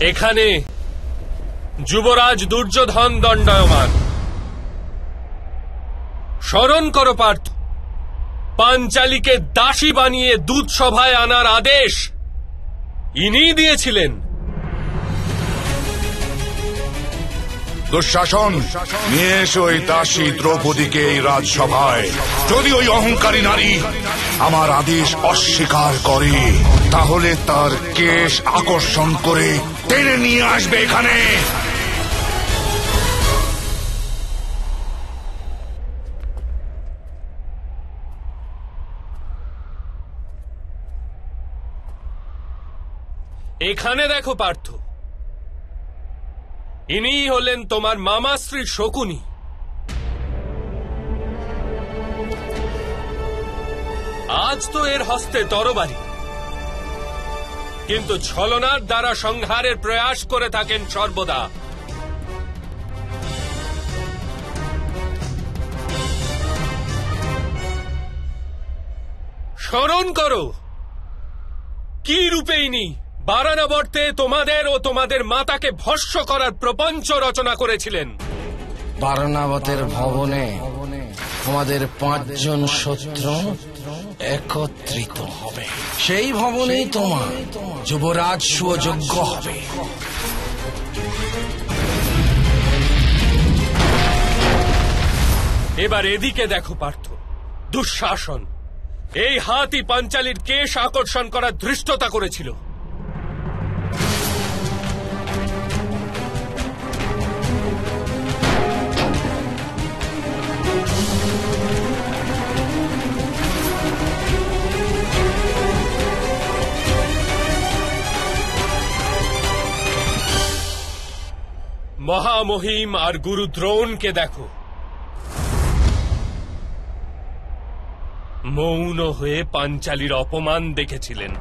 এখানে যুবরাজ দুর্যোধন দণ্ডায়মান। স্মরণ করো পার্থ, পাঞ্চালীকে দাসী বানিয়ে দূতসভায় আনার আদেশ ইনিই দিয়েছিলেন। দুঃশাসন, নিয়ে এসো ওই দাসী দ্রৌপদীকে এই রাজসভায়। যদি ওই অহংকারী নারী আমার আদেশ অস্বীকার করে, তাহলে তার কেশ আকর্ষণ করে টেনে নিয়ে আসবে এখানে। এখানে দেখো পার্থ, ইনিই হলেন তোমার মামাশ্রী শকুনি। আজ তো এর হস্তে তরবারি, কিন্তু ছলনার দ্বারা সংহারের প্রয়াস করে থাকেন সর্বদা। স্মরণ করো কি রূপে ইনি বারাণবর্তে তোমাদের ও তোমাদের মাতাকে ভস্ম করার প্রপঞ্চ রচনা করেছিলেন। বারাণবতের ভবনে আমাদের 5 জন শত্রু একত্রিত হবে। সেই ভবনেই তোমার যুবরাজ সুযোগ্য হবে। এবার এদিকে দেখো পার্থ, দুঃশাসন এই হাতই পাঞ্চালীর কেশ আকর্ষণ করার ধৃষ্টতা করেছিল। মহামহিম আর গুরু দ্রোণকে দেখো, মৌন হয়ে পাঞ্চালীর অপমান দেখেছিলেন।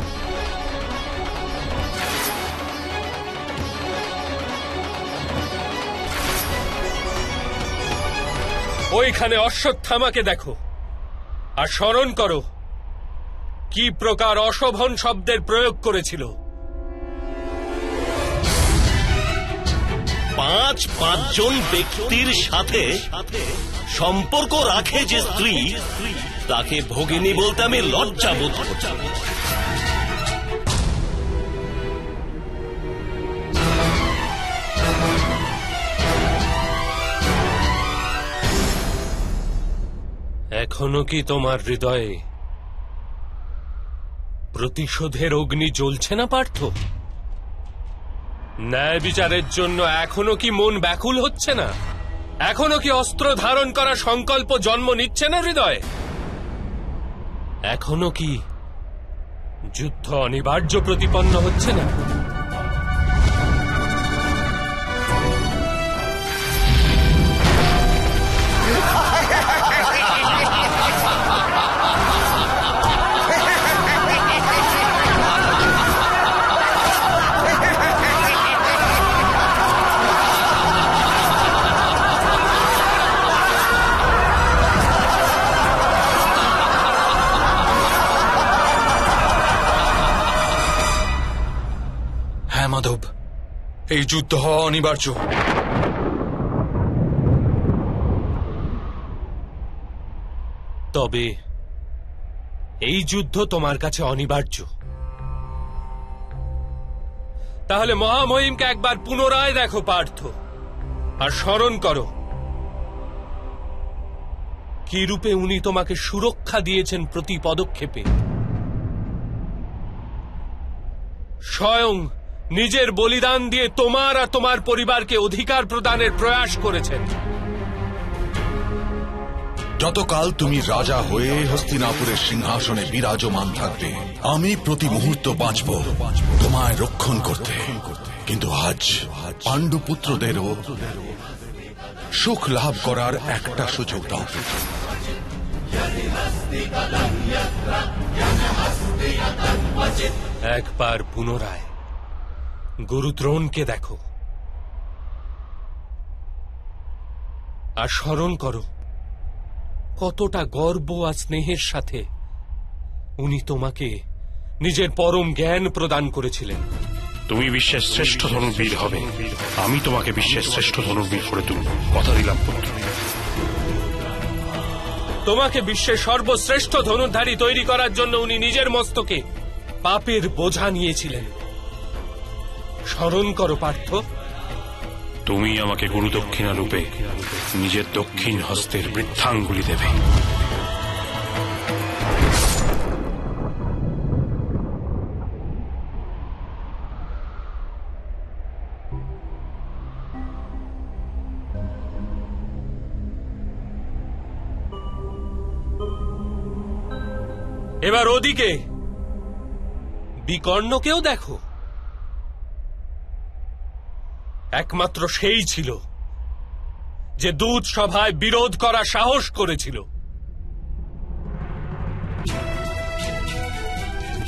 ওইখানে অশ্বত্থামাকে দেখো, আর স্মরণ করো কি প্রকার অশোভন শব্দের প্রয়োগ করেছিল। 5 জন ব্যক্তির সাথে সম্পর্ক রাখে যে স্ত্রী, তাকে ভগিনী বলতে আমি লজ্জা বোধ করছি। এখনো কি তোমার হৃদয়ে প্রতিশোধের অগ্নি জ্বলছে না পার্থ? ন্যায় বিচারের জন্য এখনো কি মন ব্যাকুল হচ্ছে না? এখনো কি অস্ত্র ধারণ করার সংকল্প জন্ম নিচ্ছে না হৃদয়ে? এখনো কি যুদ্ধ অনিবার্য প্রতিপন্ন হচ্ছে না? মাধব, এই যুদ্ধ হওয়া অনিবার্য। তবে এই যুদ্ধ তোমার কাছে অনিবার্য, তাহলে মহামহিমকে একবার পুনরায় দেখো পার্থ, আর স্মরণ করো কি রূপে উনি তোমাকে সুরক্ষা দিয়েছেন প্রতি পদক্ষেপে। স্বয়ং নিজের বলিদান দিয়ে তোমার আর তোমার পরিবারকে অধিকার প্রদানের প্রয়াস করেছেন। যতকাল তুমি রাজা হয়ে হস্তিনাপুরের সিংহাসনে বিরাজমান থাকবে, আমি প্রতি মুহূর্ত বাঁচব তোমায় রক্ষণ করতে। কিন্তু আজ পাণ্ডুপুত্রদেরও সুখ লাভ করার একটা সুযোগ দাও। একবার পুনরায় গুরু দ্রোণকে দেখো, আর স্মরণ করো কতটা গর্ব আর স্নেহের সাথে উনি তোমাকে নিজের পরম জ্ঞান প্রদান করেছিলেন। তুমি বিশ্বের শ্রেষ্ঠ ধনুর্বীর হবে, আমি তোমাকে বিশ্বের শ্রেষ্ঠ ধনুর্বীর করে তুলব, কথা দিলাম পুত্র। তোমাকে বিশ্বের সর্বশ্রেষ্ঠ ধনুর্ধারী তৈরি করার জন্য উনি নিজের মস্তকে পাপের বোঝা নিয়েছিলেন। স্মরণ করো পার্থ। তুমি আমাকে গুরুদক্ষিণা রূপে নিজের দক্ষিণ হস্তের বৃদ্ধাঙ্গুলি দেবে। এবার ওদিকে বিকর্ণকেও দেখো। একমাত্র সেই ছিল যে দূত সভায় বিরোধ করা সাহস করেছিল।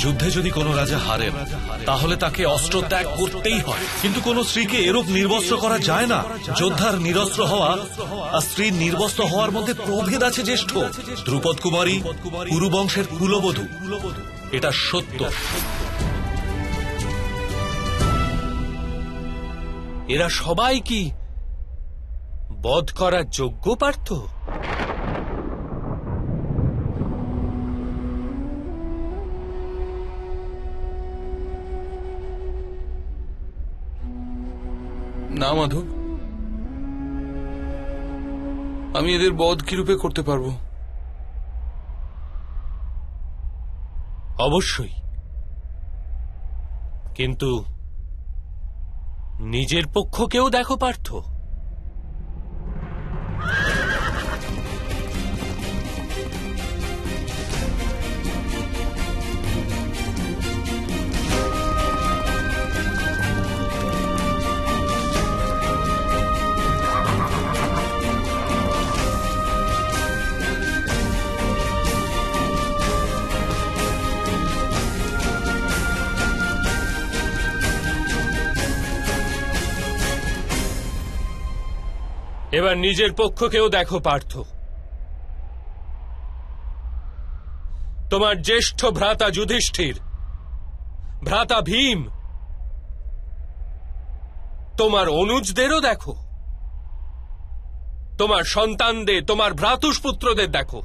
যুদ্ধে যদি কোনো রাজা হারেন তাহলে তাকে অস্ত্র ত্যাগ করতেই হয়, কিন্তু কোনো স্ত্রীকে এরূপ নির্বস্ত্র করা যায় না। যোদ্ধার নিরস্ত্র হওয়া আর স্ত্রীর নির্বস্ত্র হওয়ার মধ্যে প্রভেদ আছে জ্যেষ্ঠ। দ্রুপদ কুমারী কুরু বংশের কুলবধূ, এটা সত্য। এরা সবাই কি বধ করার যোগ্য পার্থ? না মাধব, আমি এদের বধ কি রূপে করতে পারবো? অবশ্যই, কিন্তু নিজের পক্ষকেও দেখো পার্থ। এবার নিজের পক্ষকেও দেখো পার্থ। তোমার জ্যেষ্ঠ ভ্রাতা যুধিষ্ঠির, ভ্রাতা ভীম, তোমার অনুজদেরও দেখো, তোমার সন্তানদের, তোমার ভ্রাতুষ্পুত্রদের দেখো।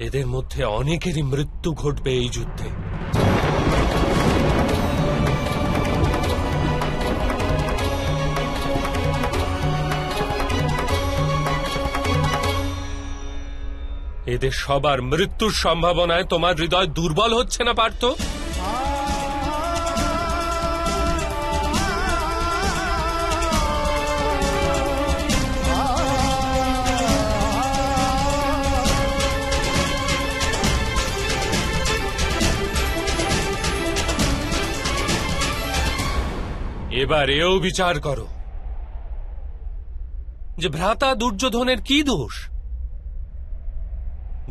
এদের মধ্যে অনেকেরই মৃত্যু ঘটবে এই যুদ্ধে। এদের সবার মৃত্যুর সম্ভাবনায় তোমার হৃদয় দুর্বল হচ্ছে না পার্থ? এবার এও বিচার করো যে ভ্রাতা দুর্যোধনের কি দোষ?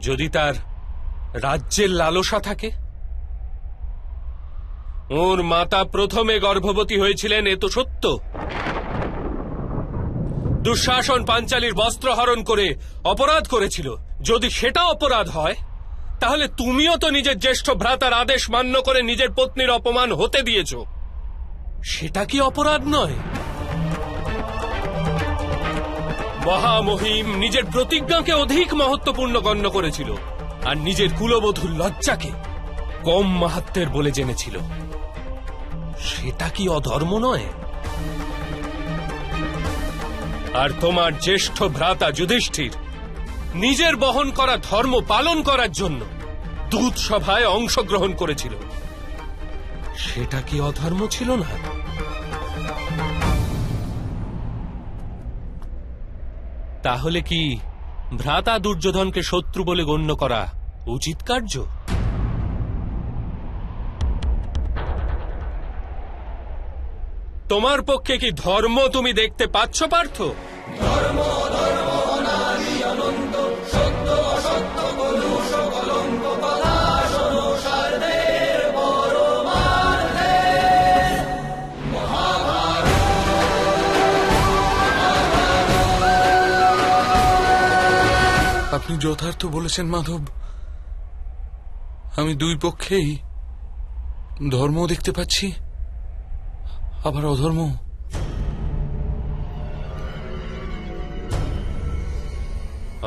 যদি তার রাজ্যের লালসা থাকে, ওর মাতা প্রথমে গর্ভবতী হয়েছিলেন, এ তো সত্য। দুঃশাসন পাঞ্চালীর বস্ত্র হরণ করে অপরাধ করেছিল। যদি সেটা অপরাধ হয়, তাহলে তুমিও তো নিজের জ্যেষ্ঠ ভ্রাতার আদেশ মান্য করে নিজের পত্নীর অপমান হতে দিয়েছ। সেটা কি অপরাধ নয়? মহামহিম নিজের প্রতিজ্ঞাকে অধিক মহত্বপূর্ণ গণ্য করেছিল, আর নিজের কুলবধূর লজ্জাকে কম মাহাত্ম্যের বলে জেনেছিল। সেটা কি অধর্ম নয়? আর তোমার জ্যেষ্ঠ ভ্রাতা যুধিষ্ঠির নিজের বহন করা ধর্ম পালন করার জন্য দূত সভায় অংশগ্রহণ করেছিল। সেটা কি অধর্ম ছিল না? তাহলে কি ভ্রাতা দুর্যোধনকে শত্রু বলে গণ্য করা উচিত কার্য? তোমার পক্ষে কি ধর্ম তুমি দেখতে পাচ্ছ পার্থ? ধর্ম ধর্ম অনাদি অনন্ত, সত্য অসত্য কলুষ কলঙ্ক, কথা শোনো সারদের পরমার্থে। আপনি যথার্থ বলেছেন মাধব। আমি দুই পক্ষেই ধর্ম দেখতে পাচ্ছি, আবার অধর্ম।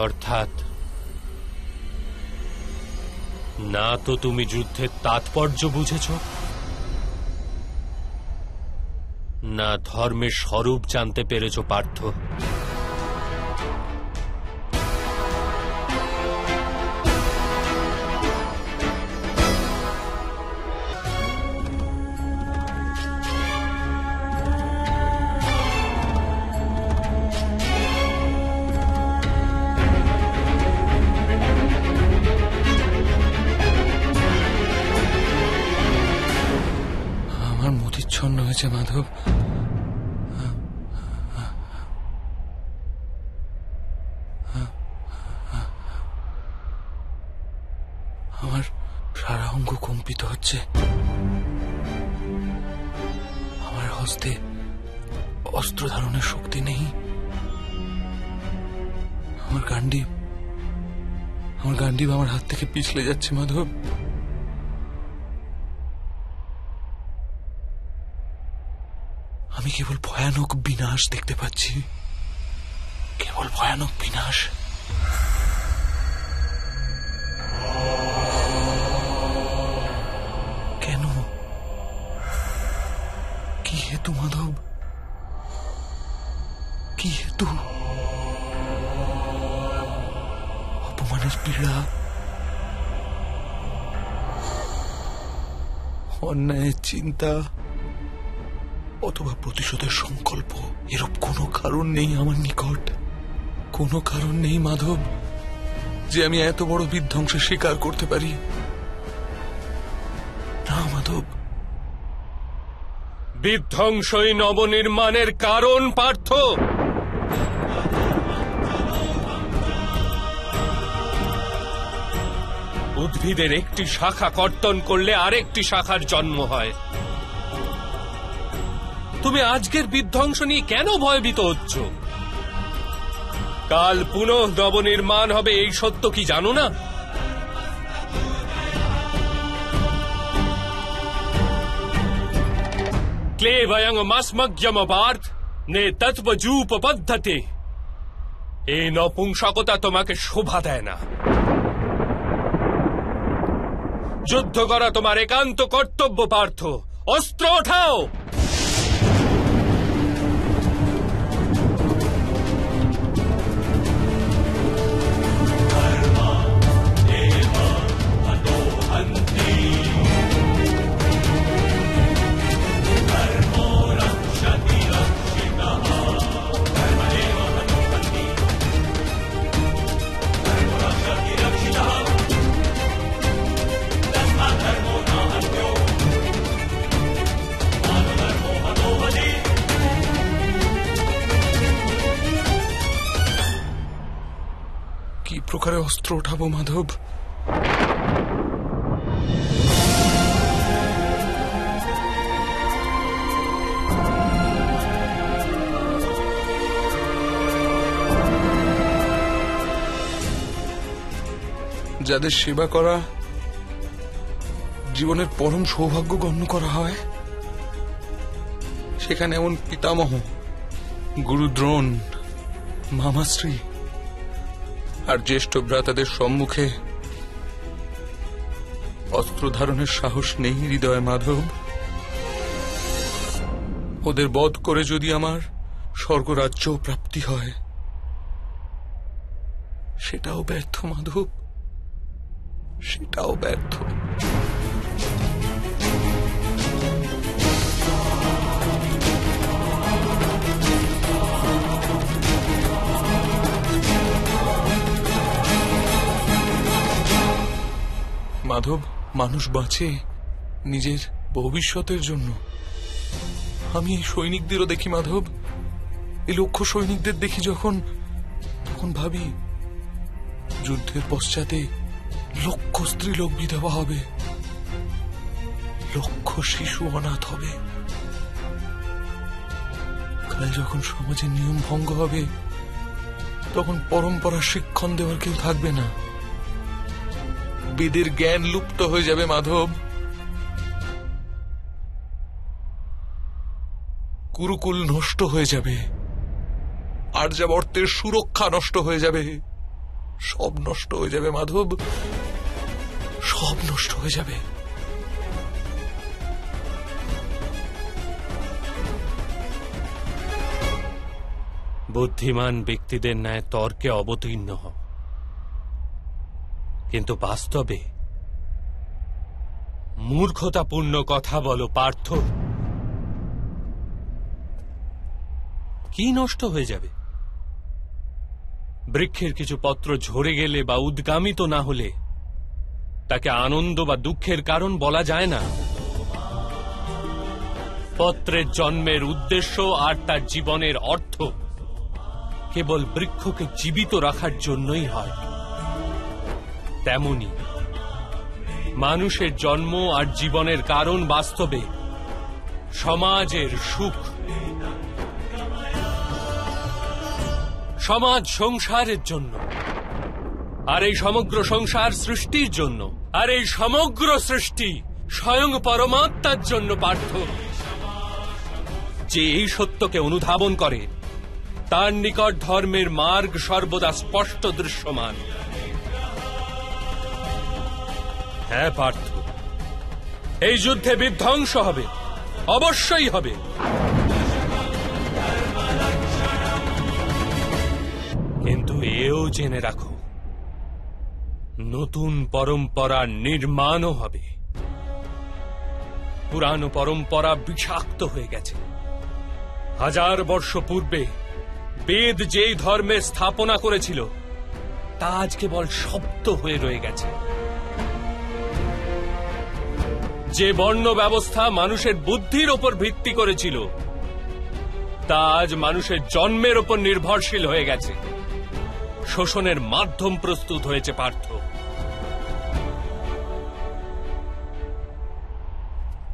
অর্থাৎ না তো তুমি যুদ্ধের তাৎপর্য বুঝেছ, না ধর্মের স্বরূপ জানতে পেরেছ পার্থ। আমার মতিচ্ছন্ন হয়েছে মাধব। আমার সারা অঙ্গ কম্পিত হচ্ছে। আমার হস্তে অস্ত্র ধারণের শক্তি নেই। আমার গান্ডীব আমার হাত থেকে পিছলে যাচ্ছে মাধব। আমি কেবল ভয়ানক বিনাশ দেখতে পাচ্ছি, কেবল ভয়ানক বিনাশ। কেন? কি হেতু মাধব? কি হেতু? অপমানের পীড়া, অন্যায়ের চিন্তা, অথবা প্রতিশোধের সংকল্প। এরূপ কোনো কারণ নেই আমার নিকট, কোনো কারণ নেই মাধব যে আমি এত বড় বিধ্বংসের স্বীকার করতে পারি। না মাধব। বিধ্বংসই নবনির্মাণের কারণ পার্থ। উদ্ভিদের একটি শাখা কর্তন করলে আরেকটি শাখার জন্ম হয়। তুমি আজকের বিধ্বংস নিয়ে কেন ভয়ভীত হচ্ছ? কাল পুনঃ নবনির্মাণ হবে, এই সত্য কি জানো না? ক্লেবয়ং মাসমজ্ঞমপার্থ নে তৎবজূপ পদ্ধতি। এই নপুংসকতা তোমাকে শোভা দেয় না। যুদ্ধ করা তোমার একান্ত কর্তব্য পার্থ। অস্ত্র ওঠাও। কি প্রকারে অস্ত্র ওঠাবো মাধব? যাদের সেবা করা জীবনের পরম সৌভাগ্য গণ্য করা হয়, সেখানে এমন পিতামহ, গুরু দ্রোণ, মামাশ্রী আর জ্যেষ্ঠ ভ্রাতাদের সম্মুখে অস্ত্র ধারণের সাহস নেই হৃদয় মাধব। ওদের বধ করে যদি আমার স্বর্গরাজ্য প্রাপ্তি হয়, সেটাও ব্যর্থ মাধব, সেটাও ব্যর্থ। মাধব, মানুষ বাঁচে নিজের ভবিষ্যতের জন্য। আমি এই সৈনিকদেরও দেখি মাধব, এই লক্ষ সৈনিকদের দেখি যখন, তখন ভাবি যুদ্ধের পশ্চাতে লক্ষ স্ত্রীলোক বিধবা হবে, লক্ষ শিশু অনাথ হবে। কাল যখন সমাজের নিয়ম ভঙ্গ হবে, তখন পরম্পরার শিক্ষণ দেওয়ার কেউ থাকবে না। বেদের জ্ঞান লুপ্ত হয়ে যাবে মাধব। গুরুকুল নষ্ট হয়ে যাবে, আর্যাবর্তের সুরক্ষা নষ্ট হয়ে যাবে, সব নষ্ট হয়ে যাবে মাধব, সব নষ্ট হয়ে যাবে। বুদ্ধিমান ব্যক্তিদের ন্যায় তর্কে অবতীর্ণ হও, কিন্তু বাস্তবে মূর্খতাপূর্ণ কথা বলো পার্থ। কি নষ্ট হয়ে যাবে? বৃক্ষের কিছু পত্র ঝরে গেলে বা উদ্গামিত না হলে তাকে আনন্দ বা দুঃখের কারণ বলা যায় না। পত্রের জন্মের উদ্দেশ্য আর তার জীবনের অর্থ কেবল বৃক্ষকে জীবিত রাখার জন্যই হয়। তেমনি মানুষের জন্ম আর জীবনের কারণ বাস্তবে সমাজের সুখ, সমাজ সংসারের জন্য, আর এই সমগ্র সংসার সৃষ্টির জন্য, আর এই সমগ্র সৃষ্টি স্বয়ং পরমাত্মার জন্য পার্থ। যে এই সত্যকে অনুধাবন করে তার নিকট ধর্মের মার্গ সর্বদা স্পষ্ট দৃশ্যমান। হ্যাঁ পার্থ, এই যুদ্ধে বিধ্বংস হবে, অবশ্যই হবে। কিন্তু এও জেনে রাখো, নতুন পরম্পরার নির্মাণও হবে। পুরানো পরম্পরা বিষাক্ত হয়ে গেছে। 1000 বর্ষ পূর্বে বেদ যেই ধর্মের স্থাপনা করেছিল তা আজ কেবল শব্দ হয়ে রয়ে গেছে। যে বর্ণ ব্যবস্থা মানুষের বুদ্ধির ওপর ভিত্তি করেছিল তা আজ মানুষের জন্মের ওপর নির্ভরশীল হয়ে গেছে। শোষণের মাধ্যম প্রস্তুত হয়েছে পার্থ।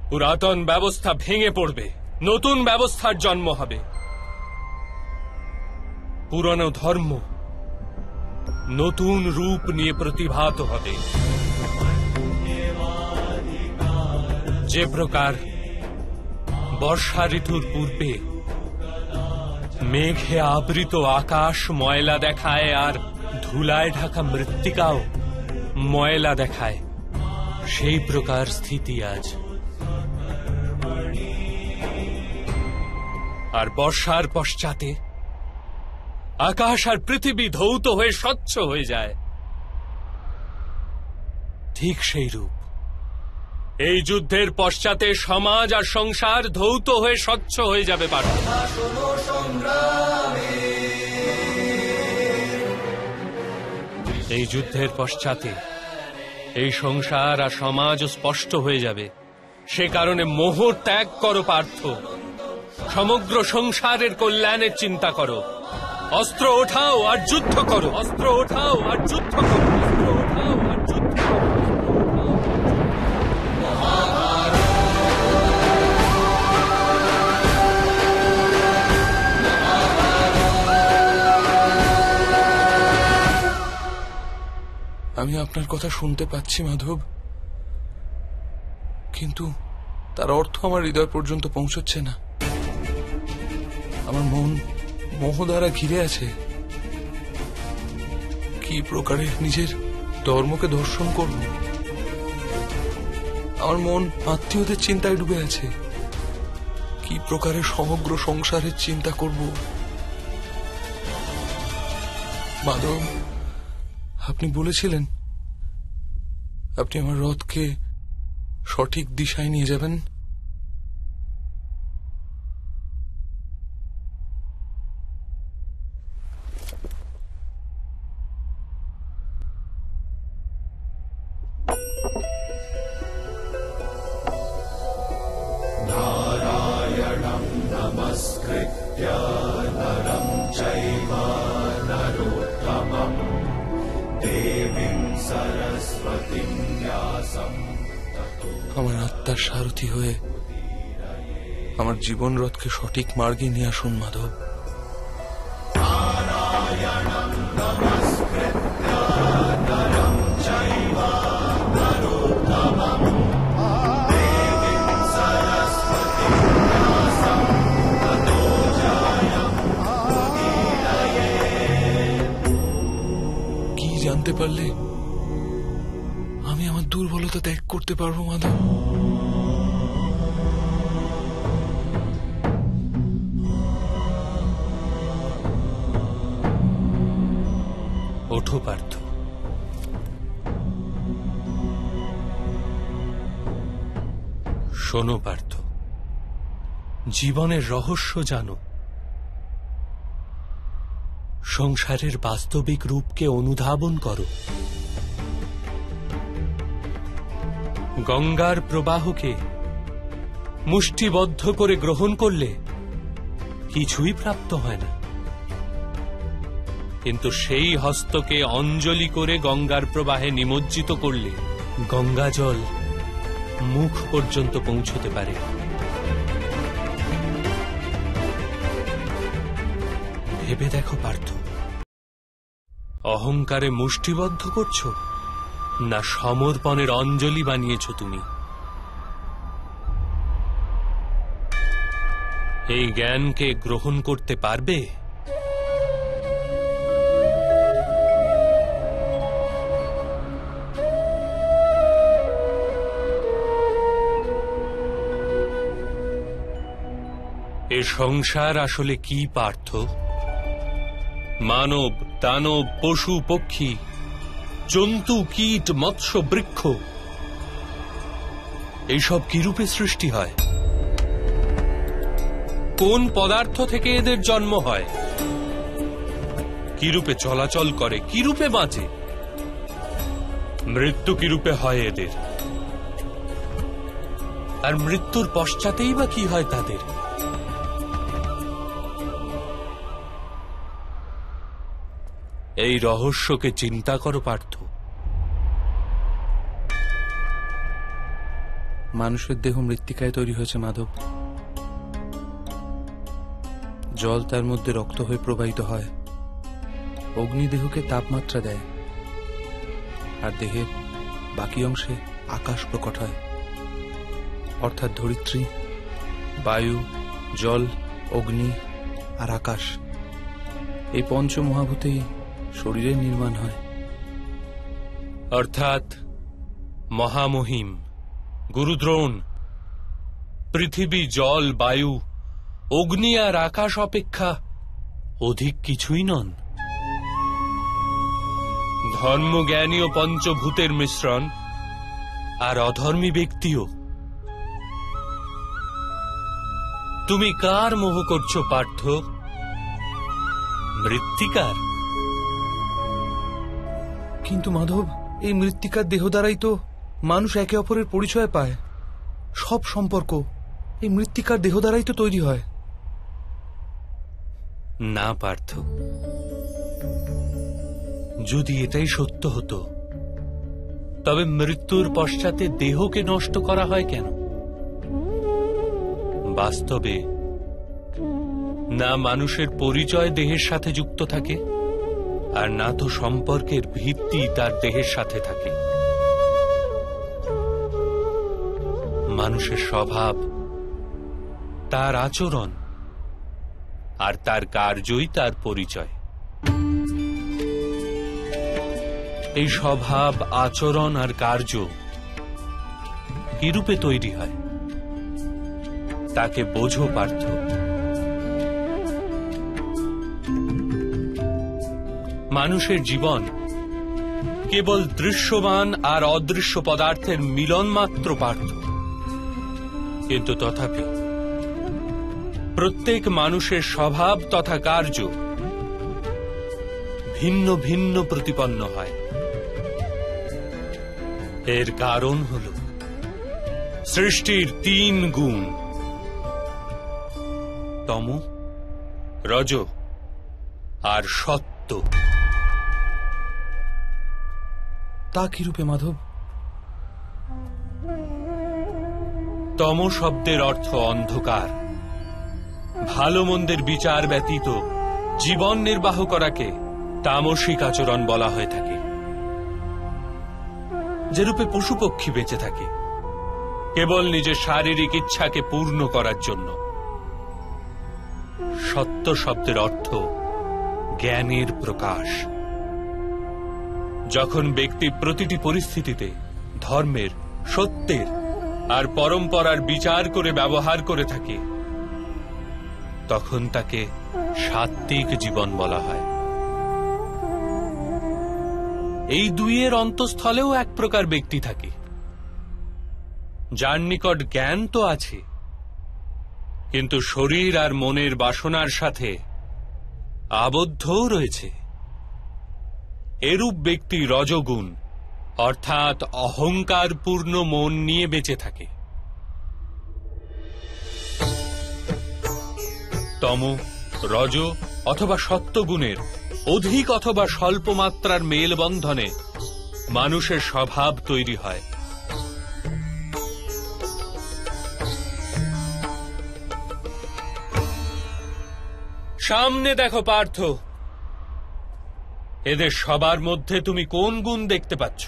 পুরাতন ব্যবস্থা ভেঙে পড়বে, নতুন ব্যবস্থার জন্ম হবে। পুরনো ধর্ম নতুন রূপ নিয়ে প্রতিভাত হবে। যে প্রকার বর্ষা ঋতুর পূর্বে মেঘে আবৃত আকাশ ময়লা দেখায় আর ধুলায় ঢাকা মৃত্তিকাও ময়লা দেখায়, সেই প্রকার স্থিতি আজ। আর বর্ষার পশ্চাতে আকাশ আর পৃথিবী ধৌত হয়ে স্বচ্ছ হয়ে যায়। ঠিক সেই রূপ এই যুদ্ধের পশ্চাতে সমাজ আর সংসার ধৌত হয়ে স্বচ্ছ হয়ে যাবে পার্থ। এই যুদ্ধের পশ্চাতে এই সংসার আর সমাজ স্পষ্ট হয়ে যাবে। সে কারণে মোহ ত্যাগ করো পার্থ, সমগ্র সংসারের কল্যাণের চিন্তা করো। অস্ত্র ওঠাও আর যুদ্ধ করো, অস্ত্র ওঠাও আর যুদ্ধ করো, অস্ত্র ওঠাও আর যুদ্ধ করো। আমি আপনার কথা শুনতে পাচ্ছি মাধব, কিন্তু তার অর্থ আমার হৃদয় পর্যন্ত পৌঁছচ্ছে না। আমার মন মোহ দ্বারা ঘিরে আছে। কি প্রকারে নিজের ধর্মকে দর্শন করব? আমার মন আত্মীয়দের চিন্তায় ডুবে আছে। কি প্রকারে সমগ্র সংসারের চিন্তা করব? মাধব, আপনি বলেছিলেন আপনি আমার রথকে সঠিক দিশায় নিয়ে যাবেন। আমার আত্মার সারথি হয়ে আমার জীবন রথকে সঠিক মার্গে নিয়ে আসুন মাধব। জানতে পারলে আমি আমার দুর্বলতা ত্যাগ করতে পারবো মাধব। ওঠো পার্থ, শোনো পার্থ, জীবনের রহস্য জানো, সংসারের বাস্তবিক রূপকে অনুধাবন করো। গঙ্গার প্রবাহকে মুষ্টিবদ্ধ করে গ্রহণ করলে কিছুই প্রাপ্ত হয় না, কিন্তু সেই হস্তকে অঞ্জলি করে গঙ্গার প্রবাহে নিমজ্জিত করলে গঙ্গা জল মুখ পর্যন্ত পৌঁছতে পারে। ভেবে দেখো পার্থ, অহংকারে মুষ্টিবদ্ধ করছো না সমর্পণের অঞ্জলি বানিয়েছ তুমি? এই জ্ঞানকে গ্রহণ করতে পারবে? এ সংসার আসলে কি পার্থ? মানব, দানব, পশু, পক্ষী, জন্তু, কীট, মৎস্য, বৃক্ষ, এইসব কি রূপে সৃষ্টি হয়? কোন পদার্থ থেকে এদের জন্ম হয়? কি রূপে চলাচল করে, কি রূপে বাঁচে? মৃত্যু কি রূপে হয় এদের? আর মৃত্যুর পশ্চাতেই বা কি হয় তাদের? এই রহস্যকে চিন্তা করো পার্থ। মানুষের দেহ মৃত্তিকায় তৈরি হয়েছে মাধব। জল তার মধ্যে রক্ত হয়ে প্রবাহিত হয়, অগ্নিদেহকে তাপমাত্রা দেয়, আর দেহের বাকি অংশে আকাশ প্রকট হয়, অর্থাৎ ধরিত্রী, বায়ু, জল, অগ্নি আর আকাশ, এই পঞ্চমহাভূতেই শরীরের নির্মাণ হয়। অর্থাৎ মহামহিম গুরুদ্রোণ পৃথিবী, জল, বায়ু, অগ্নি আর আকাশ অপেক্ষা অধিক কিছুই নন। ধর্মজ্ঞানী ও পঞ্চভূতের মিশ্রণ, আর অধর্মী ব্যক্তিও। তুমি কার মোহ করছো পার্থ? মৃত্তিকার? কিন্তু মাধব, এই মৃত্তিকার দেহ দ্বারাই তো মানুষ একে অপরের পরিচয় পায়। সব সম্পর্ক এই মৃত্তিকার দেহ দ্বারাই তো তৈরি হয়। না পার্থ, যদি এটাই সত্য হতো তবে মৃত্যুর পশ্চাতে দেহকে নষ্ট করা হয় কেন? বাস্তবে না মানুষের পরিচয় দেহের সাথে যুক্ত থাকে, আর না তো সম্পর্কের ভিত্তি তার দেহের সাথে থাকে। মানুষের স্বভাব, তার আচরণ আর তার কার্যই তার পরিচয়। এই স্বভাব, আচরণ আর কার্য কি রূপে তৈরি হয় তাকে বোঝো পার্থ। মানুষের জীবন কেবল দৃশ্যমান আর অদৃশ্য পদার্থের মিলন মাত্র পার্থ, কিন্তু তথাপি প্রত্যেক মানুষের স্বভাব তথা কার্য ভিন্ন ভিন্ন প্রতিপন্ন হয়। এর কারণ হল সৃষ্টির ৩ গুণ: তম, রজ আর সত্য। তা কি রূপে মাধব? তম শব্দের অর্থ অন্ধকার। ভালো মন্দের বিচার ব্যতীত জীবন নির্বাহ করাকে তামসিক আচরণ বলা হয়ে থাকে। যেরূপে পশু পক্ষী বেঁচে থাকে কেবল নিজের শারীরিক ইচ্ছাকে পূর্ণ করার জন্য। সত্য শব্দের অর্থ জ্ঞানের প্রকাশ। যখন ব্যক্তি প্রতিটি পরিস্থিতিতে ধর্মের, সত্যের আর পরম্পরার বিচার করে ব্যবহার করে থাকে, তখন তাকে সাত্ত্বিক জীবন বলা হয়। এই দুইয়ের অন্তঃস্থলেও এক প্রকার ব্যক্তি থাকে, যার নিকট জ্ঞান তো আছে, কিন্তু শরীর আর মনের বাসনার সাথে আবদ্ধও রয়েছে। এরূপ ব্যক্তি রজগুণ অর্থাৎ অহংকারপূর্ণ মন নিয়ে বেঁচে থাকে। তম, রজ অথবা সত্যগুণের অধিক অথবা স্বল্প মাত্রার মেলবন্ধনে মানুষের স্বভাব তৈরি হয়। সামনে দেখো পার্থ, এদের সবার মধ্যে তুমি কোন গুণ দেখতে পাচ্ছ?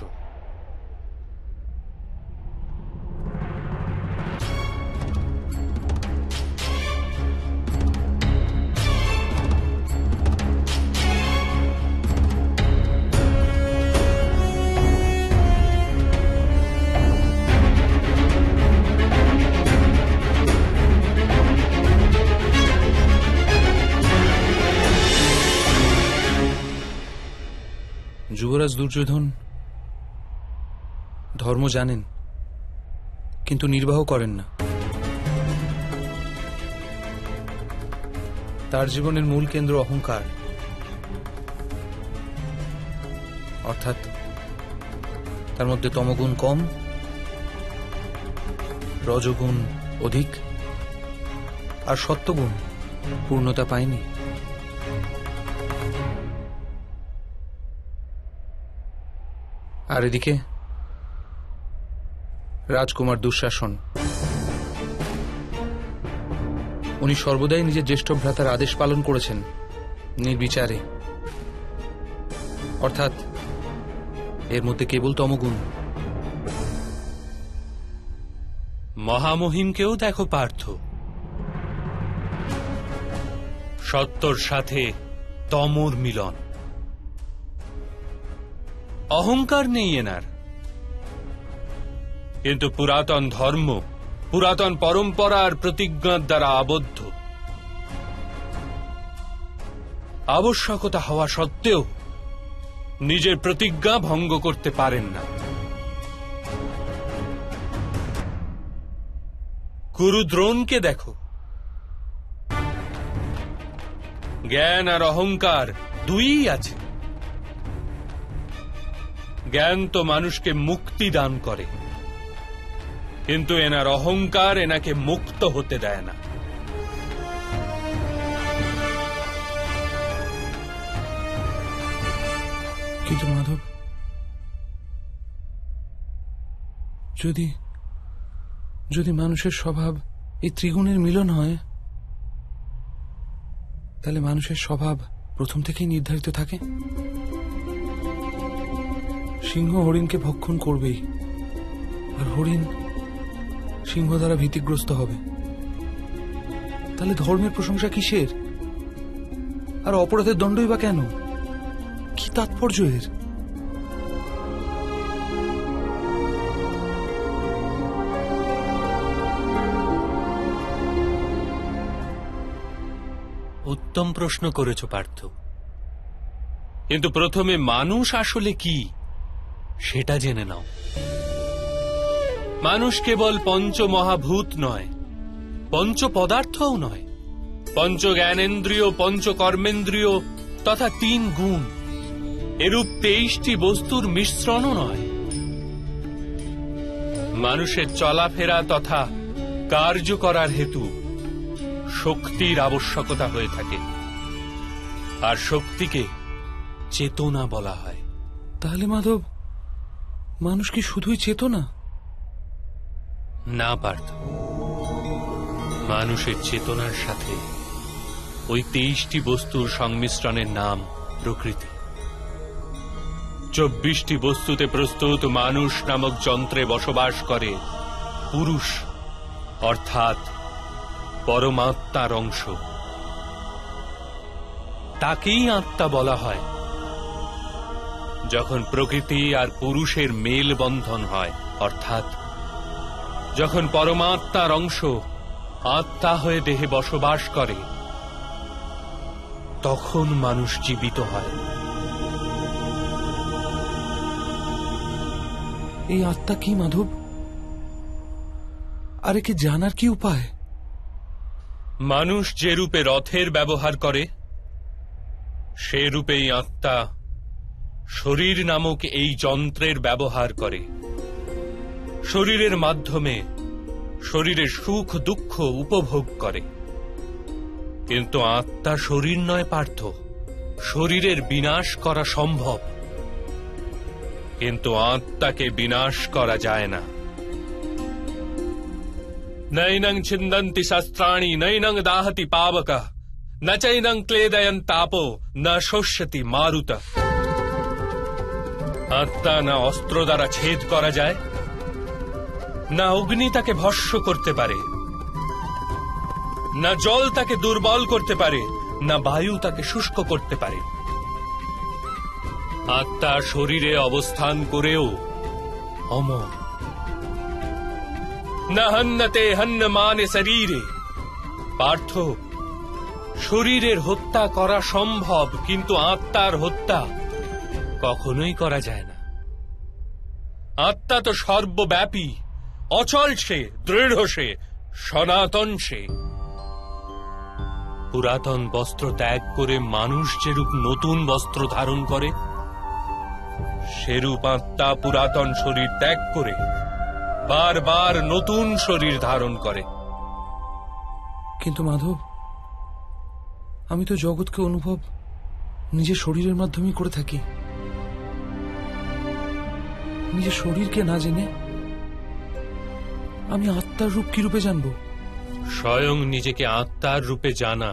যুবরাজ দুর্যোধন ধর্ম জানেন, কিন্তু নির্বাহ করেন না। তার জীবনের মূল কেন্দ্র অহংকার, অর্থাৎ তার মধ্যে তমগুণ কম, রজগুণ অধিক, আর সত্যগুণ পূর্ণতা পায়নি। আর এদিকে রাজকুমার দুঃশাসন, উনি সর্বদাই নিজের জ্যেষ্ঠ ভ্রাতার আদেশ পালন করেছেন নির্বিচারে, অর্থাৎ এর মধ্যে কেবল তমগুণ। মহামহিমকেও দেখো পার্থ, সত্যর সাথে তমর মিলন। অহংকার নেই এনার, কিন্তু পুরাতন ধর্ম, পুরাতন পরম্পরা আর প্রতিজ্ঞার দ্বারা আবদ্ধ। আবশ্যকতা হওয়া সত্ত্বেও নিজের প্রতিজ্ঞা ভঙ্গ করতে পারেন না। গুরু দ্রোণকে দেখো, জ্ঞান আর অহংকার দুইই আছে। জ্ঞান তো মানুষকে মুক্তি দান করে, কিন্তু এনার অহংকার এনাকে মুক্ত হতে দেয় না। কিন্তু মাধব, যদি মানুষের স্বভাব এই ত্রিগুণের মিলন হয়, তাহলে মানুষের স্বভাব প্রথম থেকেই নির্ধারিত থাকে। সিংহ হরিণকে ভক্ষণ করবেই, আর হরিণ সিংহ দ্বারা ভীতিগ্রস্ত হবে। তাহলে ধর্মের প্রশংসা কিসের? আর অপরাধের দণ্ডই বা কেন? কি তাৎপর্য এর? উত্তম প্রশ্ন করেছ পার্থ, কিন্তু প্রথমে মানুষ আসলে কি সেটা জেনে নাও। মানুষ কেবল পঞ্চ মহাভূত নয়, পঞ্চ পদার্থও নয়, পঞ্চ জ্ঞানেন্দ্রিয়, পঞ্চ কর্মেন্দ্রিয় তথা 3 গুণ, এরূপ 23টি বস্তুর মিশ্রণও নয়। মানুষের চলাফেরা তথা কার্য করার হেতু শক্তির আবশ্যকতা হয়ে থাকে, আর শক্তিকে চেতনা বলা হয়। তাহলে মাধব, মানুষ কি শুধুই চেতনা? না পার্থ, মানুষের চেতনার সাথে ওই 23টি বস্তুর সংমিশ্রণের নাম প্রকৃতি। 24টি বস্তুতে প্রস্তুত মানুষ নামক যন্ত্রে বসবাস করে পুরুষ, অর্থাৎ পরমাত্মার অংশ। তাকেই আত্মা বলা হয়। যখন প্রকৃতি আর পুরুষের মেল বন্ধন হয়, অর্থাৎ যখন পরমাত্মার অংশ আত্মা হয়ে দেহে বসবাস করে, তখন মানুষ জীবিত হয়। এই আত্মা কি মাধব? আর একে জানার কি উপায়? মানুষ যে রূপে রথের ব্যবহার করে, সে রূপেই আত্মা শরীর নামক এই যন্ত্রের ব্যবহার করে। শরীরের মাধ্যমে শরীরের সুখ দুঃখ উপভোগ করে। কিন্তু আত্মা শরীর নয় পার্থ। শরীরের বিনাশ করা সম্ভব, কিন্তু আত্মাকে বিনাশ করা যায় না। নৈনং ছিন্দন্তি শস্ত্রাণি নৈনং দাহতি পাবক ন চৈনং ক্লেদয়ন তাপো ন শোষ্যতি মারুত। আত্মা না অস্ত্র দ্বারা ছেদ করা যায়, না অগ্নি তাকে ভস্ম করতে পারে, না জল তাকে দুর্বল করতে পারে, না বায়ু তাকে শুষ্ক করতে পারে। আত্মা শরীরে অবস্থান করেও অমর। না হন্যতে হন্য মানে শরীরে। পার্থ, শরীরের হত্যা করা সম্ভব, কিন্তু আত্মার হত্যা কখনোই করা যায় না। আত্মা তো সর্বব্যাপী, অচল সে, দৃঢ় সে, সনাতন সে। পুরাতন বস্ত্র ত্যাগ করে মানুষ যেরূপ নতুন বস্ত্র ধারণ করে, সেরূপ আত্মা পুরাতন শরীর ত্যাগ করে বারবার নতুন শরীর ধারণ করে। কিন্তু মাধব, আমি তো জগৎকে অনুভব নিজের শরীরের মাধ্যমে করে থাকি। নিজের শরীরকে না জেনে আমি আত্মার রূপ কি রূপে জানব? স্বয়ং নিজেকে আত্মার রূপে জানা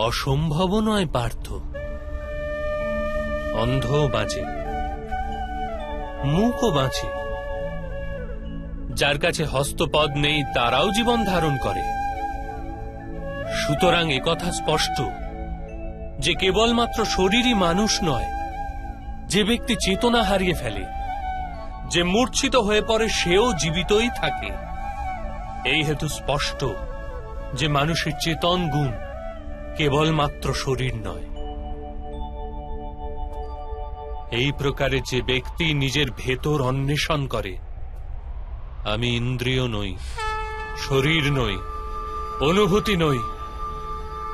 অসম্ভব নয় পার্থ। অন্ধও বাঁচে, মূকও বাঁচে, যার কাছে হস্তপদ নেই তারাও জীবন ধারণ করে। সুতরাং একথা স্পষ্ট যে কেবলমাত্র শরীরই মানুষ নয়। যে ব্যক্তি চেতনা হারিয়ে ফেলে, যে মূর্ছিত হয়ে পড়ে, সেও জীবিতই থাকে। এই হেতু স্পষ্ট যে মানুষের চেতন গুণ কেবলমাত্র শরীর নয়। এই প্রকারে যে ব্যক্তি নিজের ভেতর অন্বেষণ করে, আমি ইন্দ্রিয় নই, শরীর নই, অনুভূতি নই,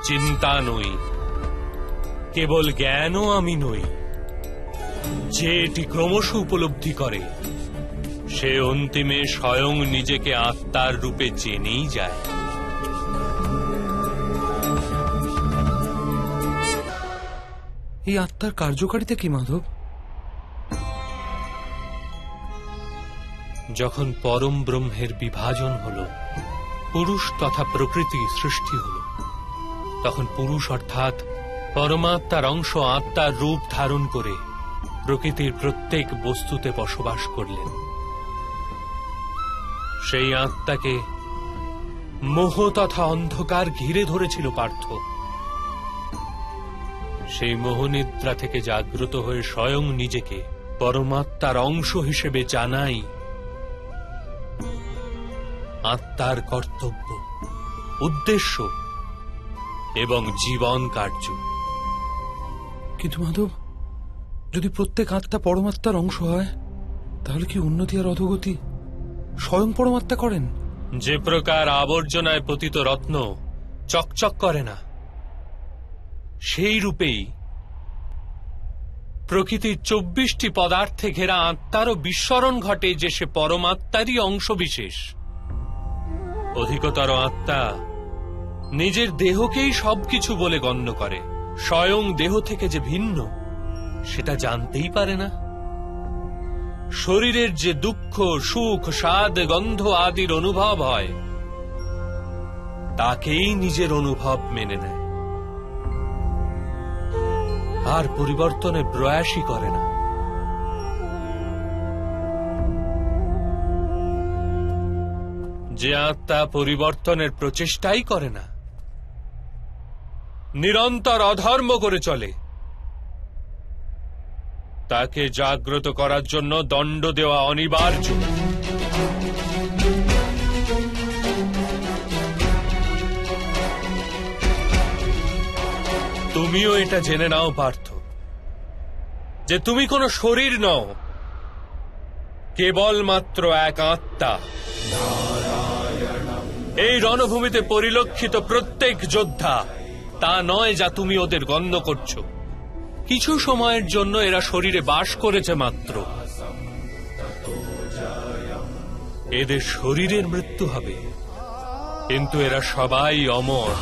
চিন্তা নই, কেবল জ্ঞানও আমি নই, যে এটি ক্রমশ উপলব্ধি করে, সে অন্তিমে স্বয়ং নিজেকে আত্মার রূপে জেনেই যায়। এই আত্মার কার্যকারিতা কি মাধব? যখন পরম ব্রহ্মের বিভাজন হল, পুরুষ তথা প্রকৃতি সৃষ্টি হল, তখন পুরুষ অর্থাৎ পরমাত্মার অংশ আত্মার রূপ ধারণ করে প্রকৃতির প্রত্যেক বস্তুতে বসবাস করলেন। সেই আত্মাকে মোহ তথা অন্ধকার ঘিরে ধরেছিল পার্থ। সেই মোহনিদ্রা থেকে জাগ্রত হয়ে স্বয়ং নিজেকে পরমাত্মার অংশ হিসেবে জানাই আত্মার কর্তব্য, উদ্দেশ্য এবং জীবন কার্য। কিন্তু মাধব, যদি প্রত্যেক আত্মা পরমাত্মার অংশ হয়, তাহলে কি উন্নতি আর অধোগতি স্বয়ং পরমাত্মা করেন? যে প্রকার আবর্জনায় পতিত রত্ন চকচক করে না, সেই রূপেই প্রকৃতির 24টি পদার্থে ঘেরা আত্মারও বিস্মরণ ঘটে যে সে পরমাত্মারই অংশ বিশেষ। অধিকতর আত্মা নিজের দেহকেই সবকিছু বলে গণ্য করে, স্বয়ং দেহ থেকে যে ভিন্ন সেটা জানতেই পারে না। শরীরের যে দুঃখ, সুখ, স্বাদ, গন্ধ আদির অনুভব হয়, তাকেই নিজের অনুভব মেনে নেয়, আর পরিবর্তনের প্রয়াসই করে না। যে আত্মা পরিবর্তনের প্রচেষ্টাই করে না, নিরন্তর অধর্ম করে চলে, তাকে জাগ্রত করার জন্য দণ্ড দেওয়া অনিবার্য। তুমিও এটা জেনে নাও পার্থ, যে তুমি কোনো শরীর নও, কেবলমাত্র এক আত্মা। এই রণভূমিতে পরিলক্ষিত প্রত্যেক যোদ্ধা তা নয় যা তুমি ওদের গণ্য করছো। কিছু সময়ের জন্য এরা শরীরে বাস করেছে মাত্র, এদের শরীরের মৃত্যু হবে, কিন্তু এরা সবাই অমর।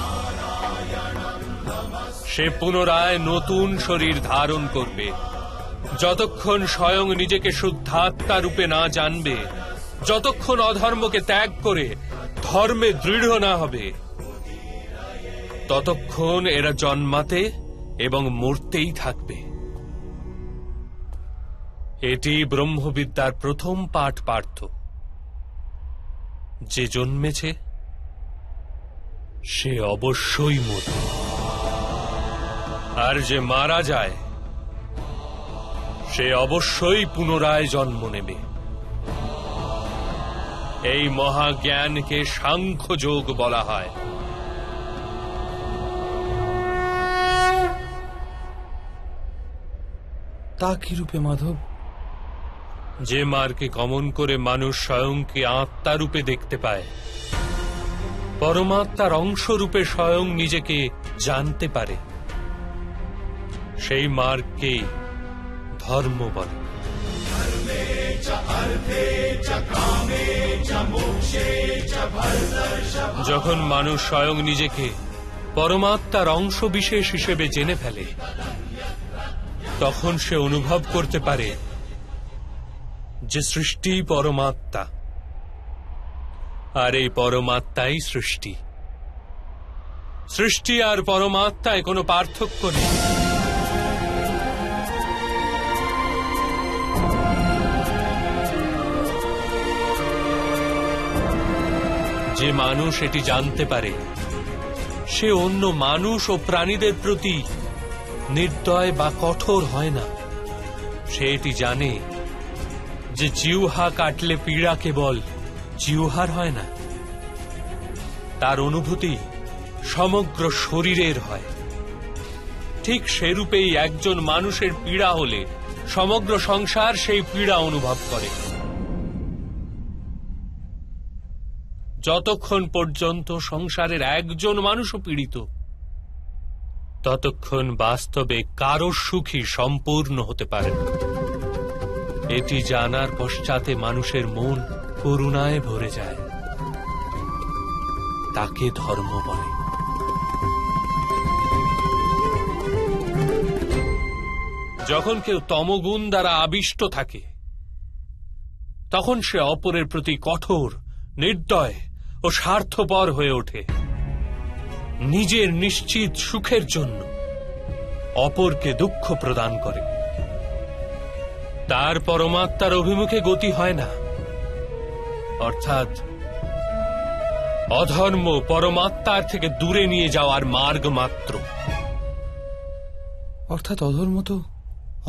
সে পুনরায় নতুন শরীর ধারণ করবে। যতক্ষণ স্বয়ং নিজেকে শুদ্ধাত্মা রূপে না জানবে, যতক্ষণ অধর্মকে ত্যাগ করে ধর্মে দৃঢ় না হবে, ততক্ষণ এরা জন্মাতে এবং মরতেই থাকবে। এটি ব্রহ্মবিদ্যার প্রথম পাঠ পার্থ। যে জন্মেছে সে অবশ্যই মরবে, আর যে মারা যায় সে অবশ্যই পুনরায় জন্ম নেবে। এই মহাজ্ঞানকে সাংখ্যযোগ বলা হয়। তা কি রূপে মাধব? যে মার্গে গমন করে মানুষ স্বয়ংকে আত্মা রূপে দেখতে পায়, পরমাত্মার অংশ রূপে স্বয়ং নিজেকে জানতে পারে, সেই মার্গকেই ধর্ম বলে। যখন মানুষ স্বয়ং নিজেকে পরমাত্মার অংশ বিশেষ হিসেবে জেনে ফেলে, তখন সে অনুভব করতে পারে যে সৃষ্টি পরমাত্মা, আর এই পরমাত্মাই সৃষ্টি। সৃষ্টি আর পরমাত্মায় কোনো পার্থক্য নেই। যে মানুষ এটি জানতে পারে, সে অন্য মানুষ ও প্রাণীদের প্রতি নির্দয় বা কঠোর হয় না। সে এটি জানে যে জিহ্বা কাটলে পীড়া কেবল জিহ্বার হয় না, তার অনুভূতি সমগ্র শরীরের হয়। ঠিক সেরূপেই একজন মানুষের পীড়া হলে সমগ্র সংসার সেই পীড়া অনুভব করে। যতক্ষণ পর্যন্ত সংসারের একজন মানুষও পীড়িত, ততক্ষণ বাস্তবে কারো সুখী সম্পূর্ণ হতে পারে না। এটি জানার পশ্চাতে মানুষের মন করুণায় ভরে যায়, তাকে ধর্ম বলে। যখন কেউ তমগুণ দ্বারা আবিষ্ট থাকে, তখন সে অপরের প্রতি কঠোর, নির্দয় ও স্বার্থপর হয়ে ওঠে। নিজের নিশ্চিত সুখের জন্য অপরকে দুঃখ প্রদান করে। তার পরমাত্মার অভিমুখে গতি হয় না, অর্থাৎ অধর্ম পরমাত্মার থেকে দূরে নিয়ে যাওয়ার মার্গ মাত্র। অর্থাৎ অধর্ম তো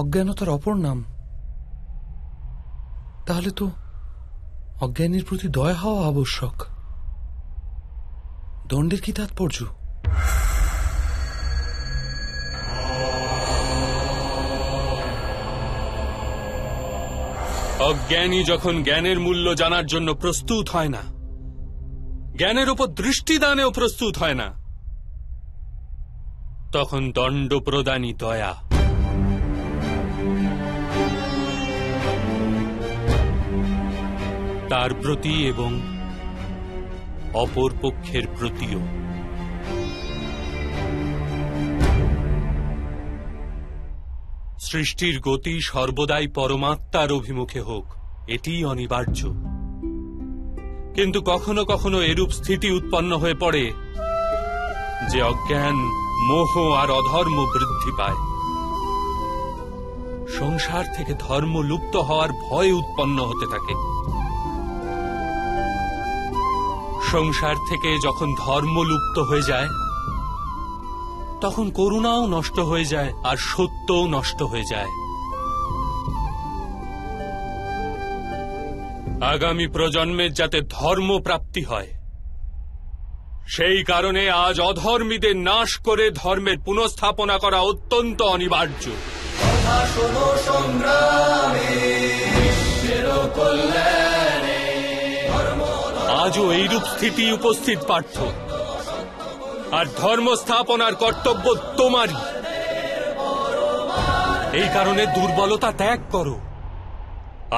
অজ্ঞানতার অপর নাম। তাহলে তো অজ্ঞানীর প্রতি দয়া হওয়া আবশ্যক। দণ্ডের কি তাৎপর্য? অজ্ঞানী যখন জ্ঞানের মূল্য জানার জন্য প্রস্তুত হয় না, জ্ঞানের উপর দৃষ্টিদানেও প্রস্তুত হয় না, তখন দণ্ড প্রদানই দয়া। তার প্রতি এবং অপর পক্ষের প্রতিও। সৃষ্টির গতি সর্বদাই পরমাত্মার অভিমুখে হোক, এটিই অনিবার্য। কিন্তু কখনো কখনো এরূপ স্থিতি উৎপন্ন হয়ে পড়ে যে অজ্ঞান, মোহ আর অধর্ম বৃদ্ধি পায়। সংসার থেকে ধর্ম লুপ্ত হওয়ার ভয় উৎপন্ন হতে থাকে। সংসার থেকে যখন ধর্ম লুপ্ত হয়ে যায়, তখন করুণাও নষ্ট হয়ে যায় আর সত্যও নষ্ট হয়ে যায়। আগামী প্রজন্মের যাতে ধর্ম প্রাপ্তি হয়, সেই কারণে আজ অধর্মীদের নাশ করে ধর্মের পুনঃস্থাপনা করা অত্যন্ত অনিবার্য। আজও এইরূপ স্থিতি উপস্থিত পার্থ, আর ধর্ম স্থাপনার কর্তব্য তোমারই। এই কারণে দুর্বলতা ত্যাগ করো,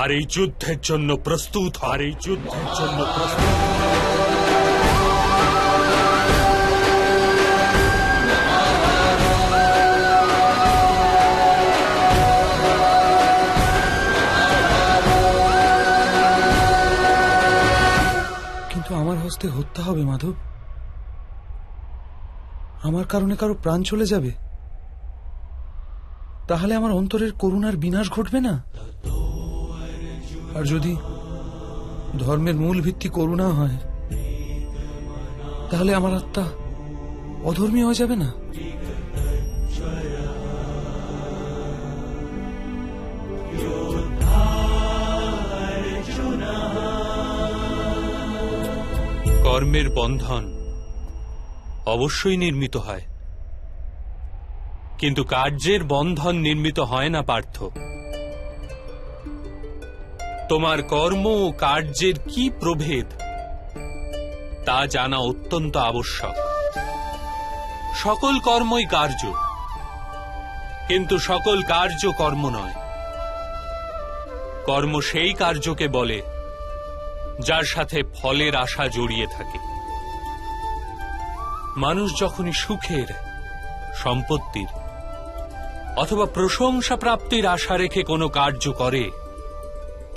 আর এই যুদ্ধের জন্য প্রস্তুত কিন্তু আমার হস্তে হত্যা হবে মাধব। আমার কারণে কারো প্রাণ চলে যাবে, তাহলে আমার অন্তরের করুণার বিনাশ ঘটবে না? আর যদি ধর্মের মূল ভিত্তি করুণা হয়, তাহলে আমার আত্মা অধর্মী হয়ে যাবে না? কর্মের বন্ধন অবশ্যই নির্মিত হয়, কিন্তু কার্যের বন্ধন নির্মিত হয় না পার্থ। তোমার কর্ম ও কার্যের কি প্রভেদ তা জানা অত্যন্ত আবশ্যক। সকল কর্মই কার্য, কিন্তু সকল কার্য কর্ম নয়। কর্ম সেই কার্যকে বলে যার সাথে ফলের আশা জড়িয়ে থাকে। মানুষ যখনই সুখের, সম্পত্তির অথবা প্রশংসা প্রাপ্তির আশা রেখে কোনো কার্য করে,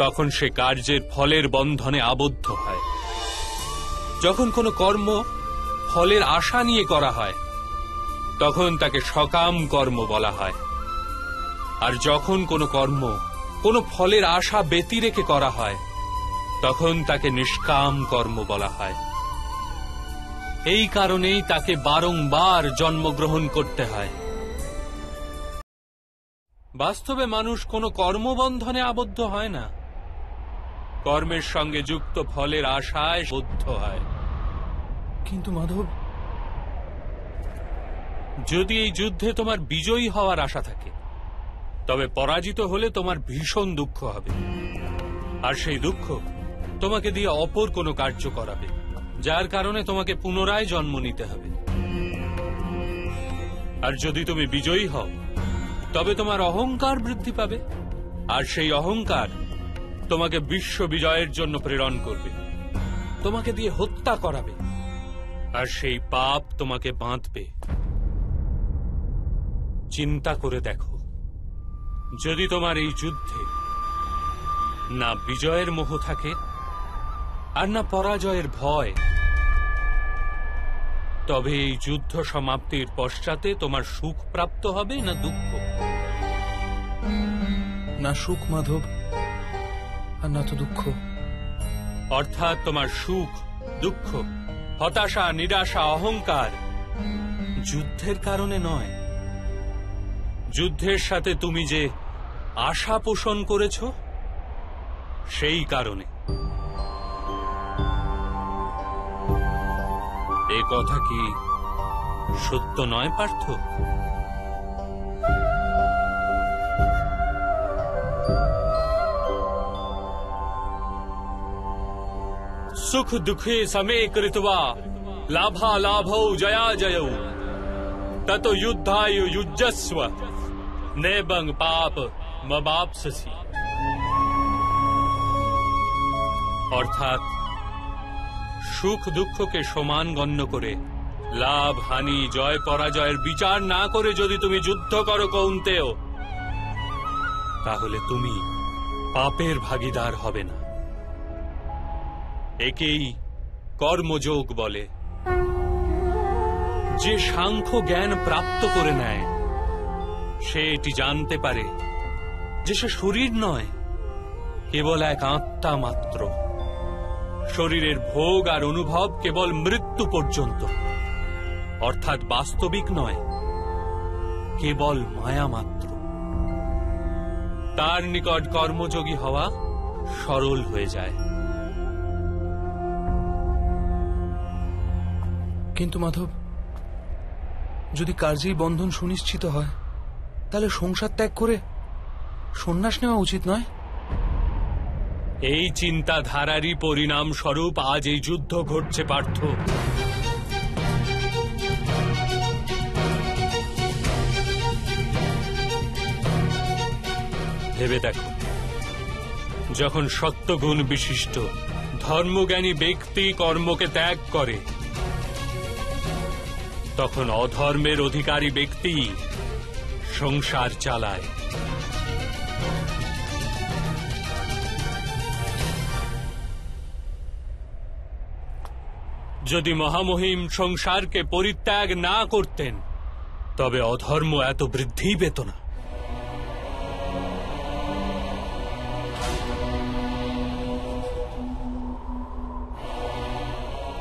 তখন সে কার্যের ফলের বন্ধনে আবদ্ধ হয়। যখন কোনো কর্ম ফলের আশা নিয়ে করা হয়, তখন তাকে সকাম কর্ম বলা হয়। আর যখন কোনো কর্ম কোনো ফলের আশা ব্যতি রেখে করা হয়, তখন তাকে নিষ্কাম কর্ম বলা হয়। এই কারণেই তাকে বারংবার জন্মগ্রহণ করতে হয়। বাস্তবে মানুষ কোনো কর্মবন্ধনে আবদ্ধ হয় না, কর্মের সঙ্গে যুক্ত ফলের আশায় বদ্ধ হয়। কিন্তু মাধব, যদি এই যুদ্ধে তোমার বিজয়ী হওয়ার আশা থাকে, তবে পরাজিত হলে তোমার ভীষণ দুঃখ হবে, আর সেই দুঃখ তোমাকে দিয়ে অপর কোনো কার্য করাবে, যার কারণে তোমাকে পুনরায় জন্ম নিতে হবে। আর যদি তুমি বিজয়ী হও, তবে তোমার অহংকার বৃদ্ধি পাবে, আর সেই অহংকার তোমাকে বিশ্ব বিজয়ের জন্য প্রেরণ করবে, তোমাকে দিয়ে হত্যা করাবে, আর সেই পাপ তোমাকে বাঁধবে। চিন্তা করে দেখো, যদি তোমার এই যুদ্ধে না বিজয়ের মোহ থাকে আর না পরাজয়ের ভয়, তবে এই যুদ্ধ সমাপ্তির পশ্চাতে তোমার সুখ প্রাপ্ত হবে না দুঃখ? না সুখ মাধব, আর না তো দুঃখ। অর্থাৎ তোমার সুখ, দুঃখ, হতাশা, নিরাশা, অহংকার যুদ্ধের কারণে নয়, যুদ্ধের সাথে তুমি যে আশা পোষণ করেছ সেই কারণে। এ কথা কি সত্য নয় পার্থ? সুখ দুঃখে সमे কৃত্বা লাভা লাভৌ জয়া জয়ৌ তত যুদ্ধায় যুজ্জস্ব নেবং পাপ মবাপসসি। অর্থাৎ সুখ দুঃখকে সমান গণ্য করে লাভ হানি জয় পরাজয়ের বিচার না করে যদি তুমি যুদ্ধ করো কৌন্তেয়, তাহলে তুমি পাপের ভাগীদার হবে না। একেই কর্মযোগ বলে। যে সাংখ্য জ্ঞান প্রাপ্ত করে নেয়, সে এটি জানতে পারে যে সে শরীর নয়, কেবল এক আত্মা মাত্র। শরীরের ভোগ আর অনুভব কেবল মৃত্যু পর্যন্ত, অর্থাৎ বাস্তবিক নয়, কেবল মায়া মাত্র। তার নিকট কর্মযোগী হওয়া সরল হয়ে যায়। কিন্তু মাধব, যদি কার্যেই বন্ধন সুনিশ্চিত হয় তাহলে সংসার ত্যাগ করে সন্ন্যাস নেওয়া উচিত নয়? এই চিন্তাধারারই পরিণাম স্বরূপ আজ এই যুদ্ধ ঘটছে পার্থ। ভেবে দেখো, যখন সত্যগুণ বিশিষ্ট ধর্মজ্ঞানী ব্যক্তি কর্মকে ত্যাগ করে, তখন অধর্মের অধিকারী ব্যক্তি সংসার চালায়। যদি মহামহিম সংসারকে পরিত্যাগ না করতেন, তবে অধর্ম এত বৃদ্ধি পেত না।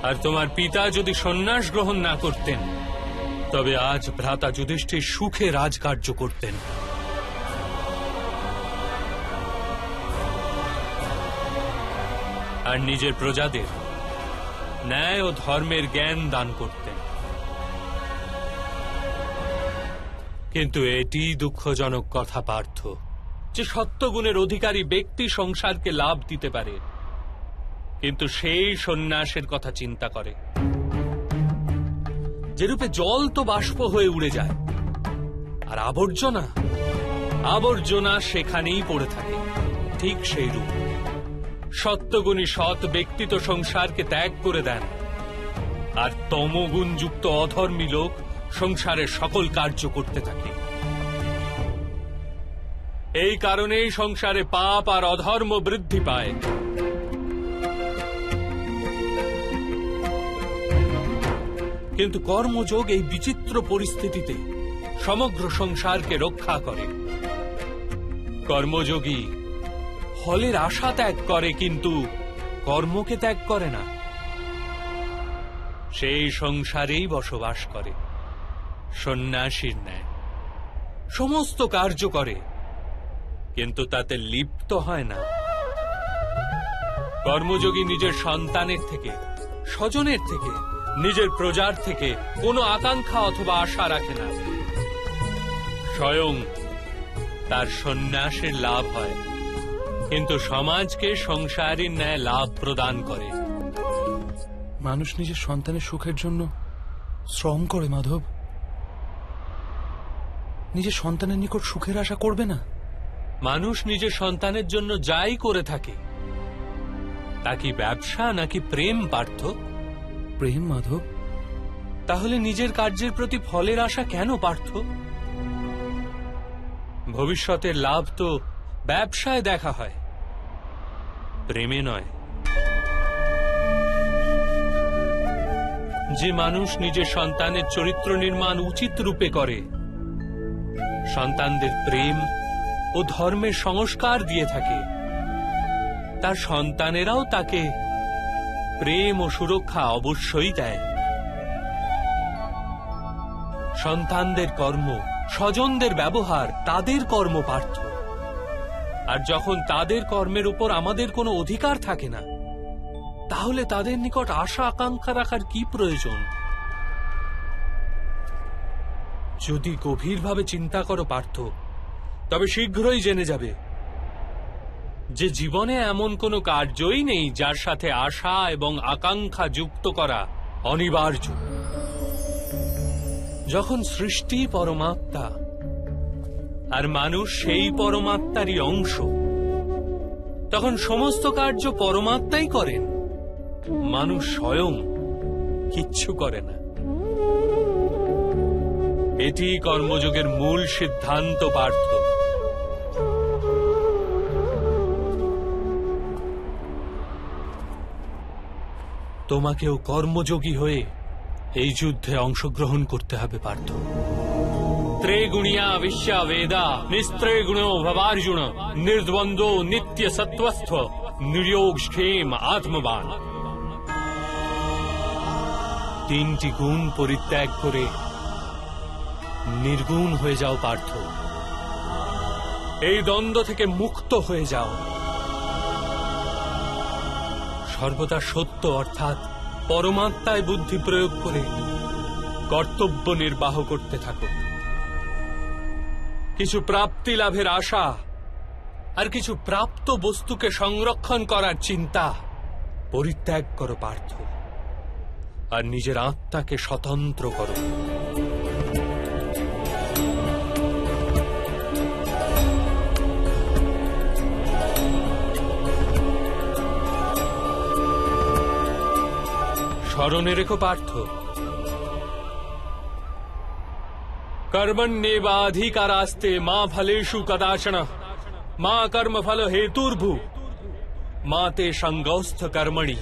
আর তোমার পিতা যদি সন্ন্যাস গ্রহণ না করতেন, তবে আজ ভ্রাতা যুধিষ্ঠির সুখে রাজকার্য করতেন। আর নিজের প্রজাদের ন্যায় ও ধর্মের জ্ঞান দান করতেন। কিন্তু এটি দুঃখজনক কথা পার্থ, যে সত্যগুণের অধিকারী ব্যক্তি সংসারকে লাভ দিতে পারে, কিন্তু সেই সন্ন্যাসের কথা চিন্তা করে। যেরূপে জল তো বাষ্প হয়ে উড়ে যায়, আর আবর্জনা সেখানেই পড়ে থাকে, ঠিক সেই রূপ সত্যগুণী সৎ ব্যক্তি তো সংসারকে ত্যাগ করে দেন, আর তমগুণযুক্ত অধর্মী লোক সংসারের সকল কার্য করতে থাকে। এই কারণেই সংসারে পাপ আর অধর্ম বৃদ্ধি পায়। কিন্তু কর্মযোগ এই বিচিত্র পরিস্থিতিতে সমগ্র সংসারকে রক্ষা করে। কর্মযোগী ফলের আশা ত্যাগ করে, কিন্তু কর্মকে ত্যাগ করে না। সেই সংসারেই বসবাস করে সন্ন্যাসীর ন্যায়, সমস্ত কার্য করে, কিন্তু তাতে লিপ্ত হয় না। কর্মযোগী নিজের সন্তানের থেকে, স্বজনের থেকে, নিজের প্রজার থেকে কোনো আকাঙ্ক্ষা অথবা আশা রাখে না। স্বয়ং তার সন্ন্যাসের লাভ হয়, কিন্তু সমাজকে সংসারের ন্যায় লাভ প্রদান করে। মানুষ নিজের সন্তানের সুখের জন্য শ্রম করে মাধব, নিজের সন্তানের নিকট সুখের আশা করবে না। মানুষ নিজের সন্তানের জন্য যাই করে থাকে, তা কি ব্যবসা নাকি প্রেম পার্থ? প্রেম মাধব। তাহলে নিজের কার্যের প্রতি ফলের আশা কেন পার্থ? ভবিষ্যতের লাভ তো ব্যবসায় দেখা হয়, প্রেমে নয়। যে মানুষ নিজের সন্তানের চরিত্র নির্মাণ উচিত রূপে করে, সন্তানদের প্রেম ও ধর্মের সংস্কার দিয়ে থাকে, তার সন্তানেরাও তাকে প্রেম ও সুরক্ষা অবশ্যই দেয়। সন্তানদের কর্ম, স্বজনদের ব্যবহার তাদের কর্ম পার্থ। আর যখন তাদের কর্মের উপর আমাদের কোনো অধিকার থাকে না, তাহলে তাদের নিকট আশা আকাঙ্ক্ষা রাখার কি প্রয়োজন? যদি গভীরভাবে চিন্তা করো পার্থ, তবে শীঘ্রই জেনে যাবে যে জীবনে এমন কোনো কার্যই নেই যার সাথে আশা এবং আকাঙ্ক্ষা যুক্ত করা অনিবার্য। যখন সৃষ্টি পরমাত্মা আর মানুষ সেই পরমাত্মারই অংশ, তখন সমস্ত কার্য পরমাত্মাই করেন, মানুষ স্বয়ং কিচ্ছু করে না। এটি কর্মযোগের মূল সিদ্ধান্ত পার্থ। তোমাকেও কর্মযোগী হয়ে এই যুদ্ধে অংশগ্রহণ করতে হবে পার্থ। ত্রেগুণিয়া বিশ্বা বেদা নিস্ত্রেগুণো ভবার্জুন নির্দ্বন্দ্ব নিত্য সত্ত্বস্থ নির্যোগ ক্ষেম আত্মবান। তিনটি গুণ পরিত্যাগ করে নির্গুণ হয়ে যাও পার্থ। এই দ্বন্দ্ব থেকে মুক্ত হয়ে যাও। সর্বদা সত্য অর্থাৎ পরমাত্মায় বুদ্ধি প্রয়োগ করে কর্তব্য নির্বাহ করতে থাকো। কিছু প্রাপ্তি লাভের আশা আর কিছু প্রাপ্ত বস্তুকে সংরক্ষণ করার চিন্তা পরিত্যাগ করো পার্থ, আর নিজের আত্মাকে স্বতন্ত্র করো। স্মরণে রেখো পার্থ, कर्मण्येवाधिकारास्ते मा फलेषु कदाचन मा कर्मफल हेतुर्भु मा ते संगौस्थ कर्मणि।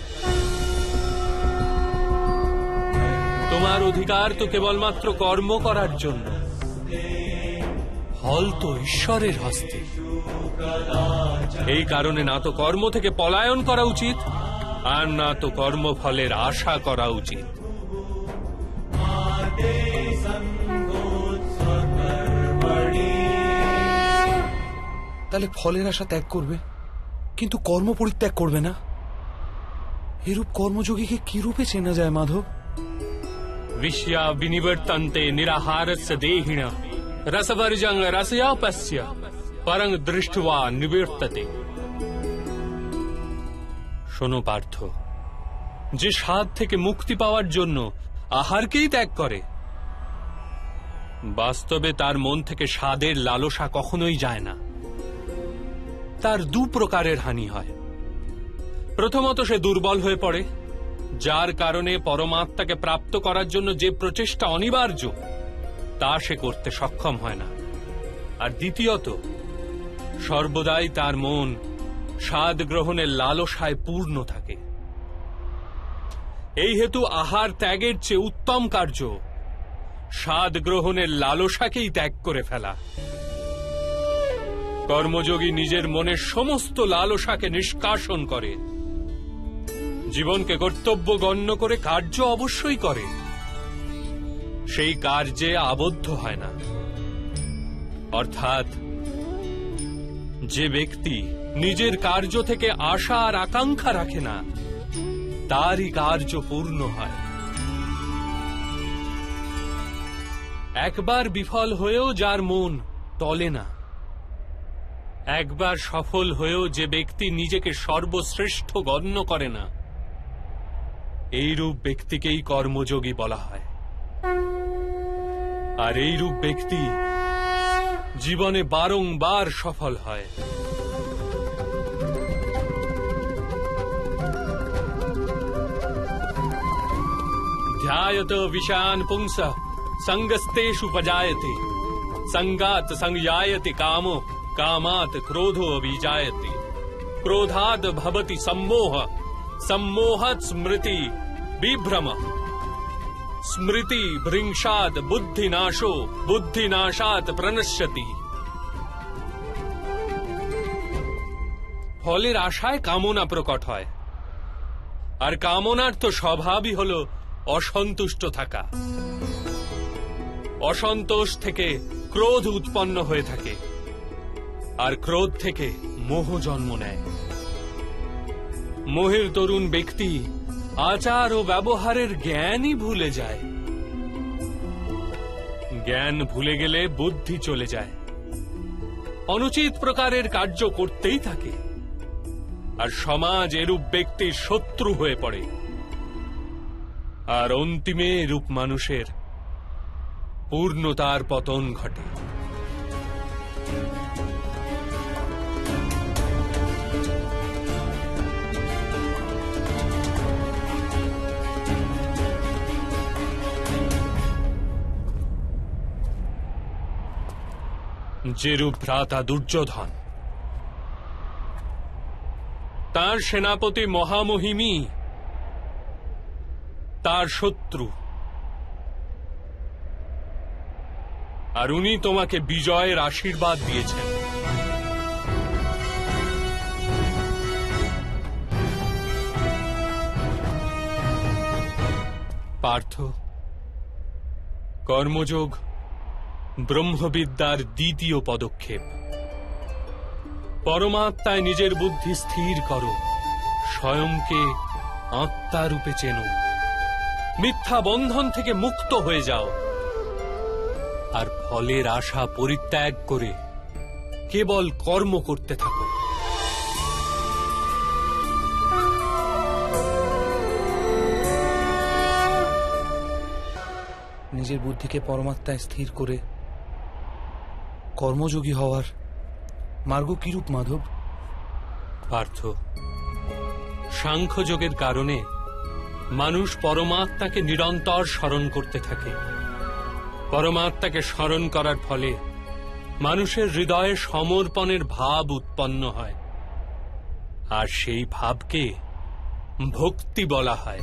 তোমার অধিকার তো কেবলমাত্র কর্ম করার জন্য, ফল তো ঈশ্বরের হস্তে। এই কারণে না তো কর্ম থেকে পলায়ন করা উচিত, আর না তো কর্মফলের আশা করা উচিত। তাহলে ফলের আশা ত্যাগ করবে, কিন্তু কর্ম পরিত্যাগ করবে না। এরূপ কর্মযোগীকে কি রূপে চেনা যায় মাধব? विषया विनिवर्तन्ते निराहारस्य देहिन रसवर्जं रसयापस्य परं दृष्ट्वा निवर्तते। শোনো পার্থ, যে স্বাদ থেকে মুক্তি পাওয়ার জন্য আহারকেই ত্যাগ করে, বাস্তবে তার মন থেকে স্বাদের লালসা কখনোই যায় না। তার দু প্রকারের হানি হয়। প্রথমত, সে দুর্বল হয়ে পড়ে, যার কারণে পরমাত্মাকে প্রাপ্ত করার জন্য যে প্রচেষ্টা অনিবার্য তা সে করতে সক্ষম হয় না। আর দ্বিতীয়ত, সর্বদাই তার মন স্বাদ গ্রহণের লালসায় পূর্ণ থাকে। এই হেতু আহার ত্যাগের চেয়ে উত্তম কার্য স্বাদ গ্রহণের লালসাকেই ত্যাগ করে ফেলা। কর্মযোগী নিজের মনের সমস্ত লালসাকে নিষ্কাশন করে, জীবনকে কর্তব্য গণ্য করে কার্য অবশ্যই করে, সেই কার্যে আবদ্ধ হয় না। অর্থাৎ যে ব্যক্তি নিজের কার্য থেকে আশা আর আকাঙ্ক্ষা রাখে না, তারই কার্য পূর্ণ হয়। একবার বিফল হয়েও যার মন টলে না, একবার সফল হয়েও যে ব্যক্তি নিজেকে সর্বশ্রেষ্ঠ গণ্য করে না, এইরূপ ব্যক্তিকেই কর্মযোগী বলা হয়। আর এইরূপ ব্যক্তি জীবনে বারংবার সফল হয়। ध्यायत विषयान् पुंसः संगस्तेषु पजायते संगात् संयायते कामो कामात् क्रोधो अभिजायते क्रोधाद् भवति सम्मोह सम्मोहात् स्मृति विभ्रम स्मृति भृंशात् बुद्धिनाशो बुद्धिनाशात् प्रणश्यति। ফলের আশায় কামনা প্রকট হয়, আর কামনার তো স্বভাবই হলো অসন্তুষ্ট থাকা। অসন্তোষ থেকে ক্রোধ উৎপন্ন হয়ে থাকে, আর ক্রোধ থেকে মোহ জন্ম নেয়। মোহের তরুণ ব্যক্তি আচার ও ব্যবহারের জ্ঞানই ভুলে যায়। জ্ঞান ভুলে গেলে বুদ্ধি চলে যায়, অনুচিত প্রকারের কার্য করতেই থাকে, আর সমাজ এরূপ ব্যক্তির শত্রু হয়ে পড়ে। আর অন্তিমে এরূপ মানুষের পূর্ণতার পতন ঘটে। যেরূপ ভ্রাতা দুর্যোধন, তার সেনাপতি মহামহিমী তার শত্রু, আর উনি তোমাকে বিজয়ের আশীর্বাদ দিয়েছেন। পার্থ, কর্মযোগ ব্রহ্মবিদ্যার দ্বিতীয় পদক্ষেপ। পরমাত্মায় নিজের বুদ্ধি স্থির করো, স্বয়ংকে আত্মা রূপে চেনো। মিথ্যা বন্ধন থেকে মুক্ত হয়ে যাও আর ফলের আশা পরিত্যাগ করে কেবল কর্ম করতে থাকো। নিজের বুদ্ধিকে পরমাত্মায় স্থির করে কর্মযোগী হওয়ার মার্গ কিরূপ মাধব? পার্থ, সাংখ্যযোগের কারণে মানুষ পরমাত্মাকে নিরন্তর স্মরণ করতে থাকে। পরমাত্মাকে স্মরণ করার ফলে মানুষের হৃদয়ে সমর্পণের ভাব উৎপন্ন হয়, আর সেই ভাবকে ভক্তি বলা হয়।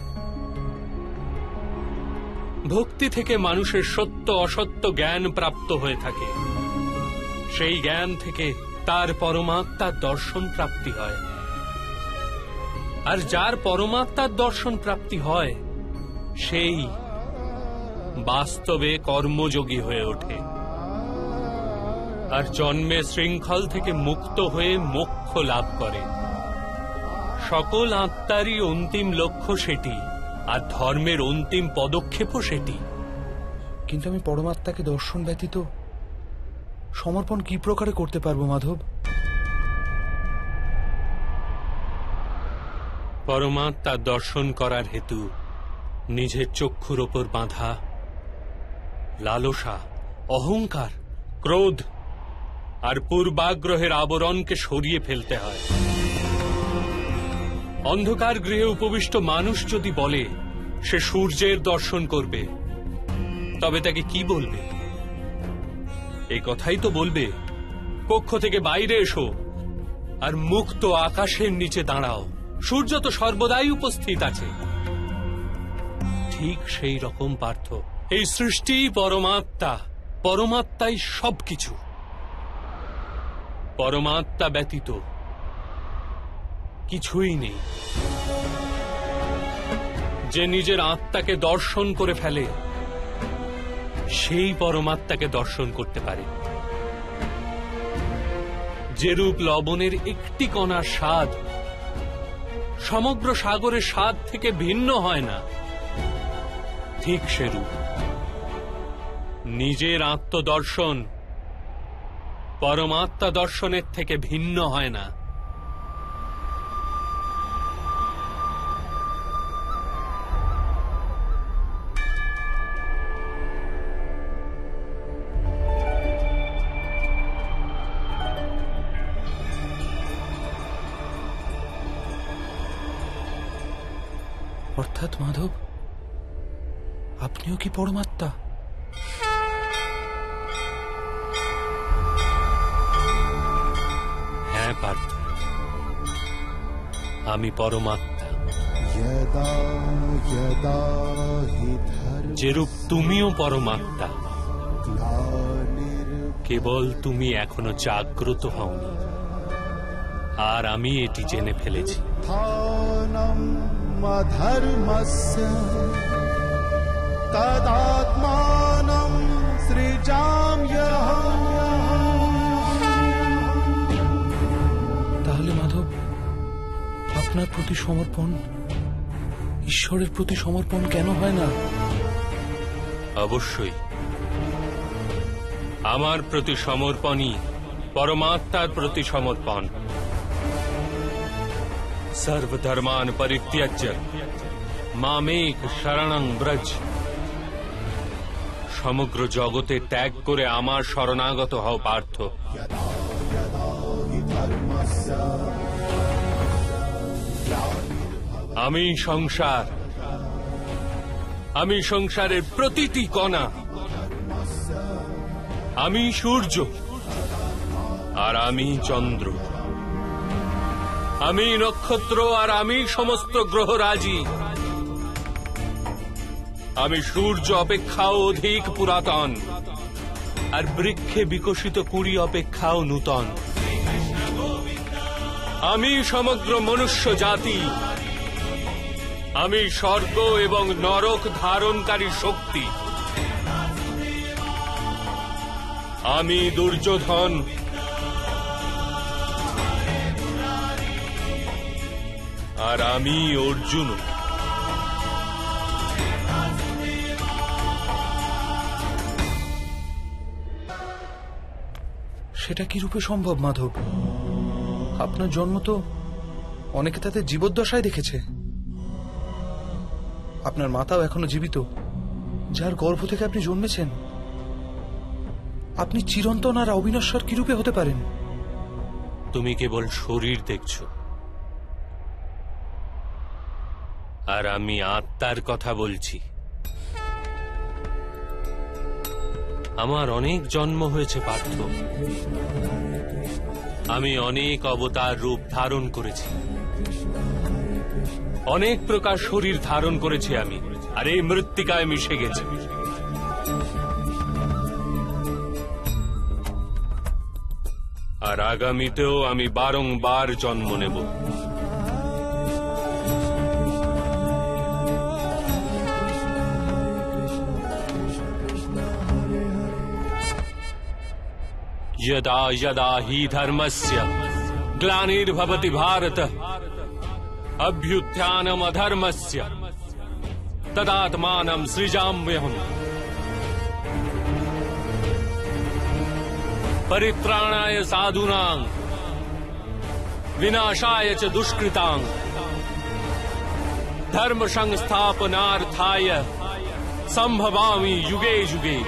ভক্তি থেকে মানুষের সত্য অসত্য জ্ঞান প্রাপ্ত হয়ে থাকে। সেই জ্ঞান থেকে তার পরমাত্মার দর্শন প্রাপ্তি হয়, আর যার পরমাত্মার দর্শন প্রাপ্তি হয় সেই বাস্তবে কর্মযোগী হয়ে ওঠে, আর জন্মে শৃঙ্খল থেকে মুক্ত হয়ে মোক্ষ লাভ করে। সকল আত্মারই অন্তিম লক্ষ্য সেটি, আর ধর্মের অন্তিম পদক্ষেপও সেটি। কিন্তু আমি পরমাত্মাকে দর্শন ব্যতীত সমর্পণ কি প্রকারে করতে পারবো মাধব? পরমাত্মার দর্শন করার হেতু নিজের চক্ষুর ওপর বাঁধা লালসা, অহংকার, ক্রোধ আর পূর্বাগ্রহের আবরণকে সরিয়ে ফেলতে হয়। অন্ধকার গৃহে উপবিষ্ট মানুষ যদি বলে সে সূর্যের দর্শন করবে, তবে তাকে কি বলবে? এই কথাই তো বলবে, কক্ষ থেকে বাইরে এসো আর মুক্ত আকাশের নিচে দাঁড়াও, সূর্য তো সর্বদাই উপস্থিত আছে। ঠিক সেই রকম পার্থ, এই সৃষ্টি পরমাত্মা, পরমাত্মাই সবকিছু। পরমাত্মা ব্যতীত কিছুই নেই। যে নিজের আত্মাকে দর্শন করে ফেলে সেই পরমাত্মাকে দর্শন করতে পারে। যেরূপ লবণের একটি কণার স্বাদ সমগ্র সাগরের স্বাদ থেকে ভিন্ন হয় না, ঠিক সেরূপ নিজের আত্মদর্শন পরমাত্মা দর্শনের থেকে ভিন্ন হয় না। অর্থাৎ মাধব, আপনিও কি পরমাত্মা? হ্যাঁ পার্থ, আমি পরমাত্মা। যেরূপ তুমিও পরমাত্মা, কেবল তুমি এখনো জাগ্রত হওনি, আর আমি এটি জেনে ফেলেছি। ধর্মস্য তদাত্মানং সৃজাম্যহম। তাহলে মাধব, আপনার প্রতি সমর্পণ ঈশ্বরের প্রতি সমর্পণ কেন হয় না? অবশ্যই আমার প্রতি সমর্পণই পরমাত্মার প্রতি সমর্পণ। সর্বধর্মান পরিত্যজ্য মামেক শরণং ব্রজ। সমগ্র জগতে ত্যাগ করে আমার শরণাগত হও পার্থ। আমি সংসার, আমি সংসারের প্রতিটি কণা, আমি সূর্য আর আমি চন্দ্র, আমি নক্ষত্র আর আমি সমস্ত গ্রহরাজি। আমি সূর্য অপেক্ষাও অধিক পুরাতন, আর বৃক্ষে বিকশিত কুড়ি অপেক্ষাও নূতন। আমি সমগ্র মনুষ্য জাতি, আমি স্বর্গ এবং নরক ধারণকারী শক্তি। আমি দুর্যোধন, আর আমি অর্জুন। সেটা কি রূপে সম্ভব মাধব? আপনার জন্ম তো অনেকে তাদের জীবদ্দশায় দেখেছে। আপনার মাতাও এখনো জীবিত, যার গর্ভ থেকে আপনি জন্মেছেন। আপনি চিরন্তন আর অবিনশ্বর কি রূপে হতে পারেন? তুমি কেবল শরীর দেখছো, আর আমি আত্মার কথা বলছি। আমার অনেক জন্ম হয়েছে পার্থ, আমি অনেক অবতার রূপ ধারণ করেছি, অনেক প্রকার শরীর ধারণ করেছি আমি, আর এই মৃত্তিকায় মিশে গেছি। আর আগামীতেও আমি বারংবার জন্ম নেব। यदा यदा हि धर्मस्य ग्लानिर्भवति भारत अभ्युत्थानमधर्मस्य तदात्मानं सृजाम्यहम् परित्राणाय साधूनां विनाशाय च दुष्कृतां धर्म संस्थापनार्थाय संभवामि युगे युगे।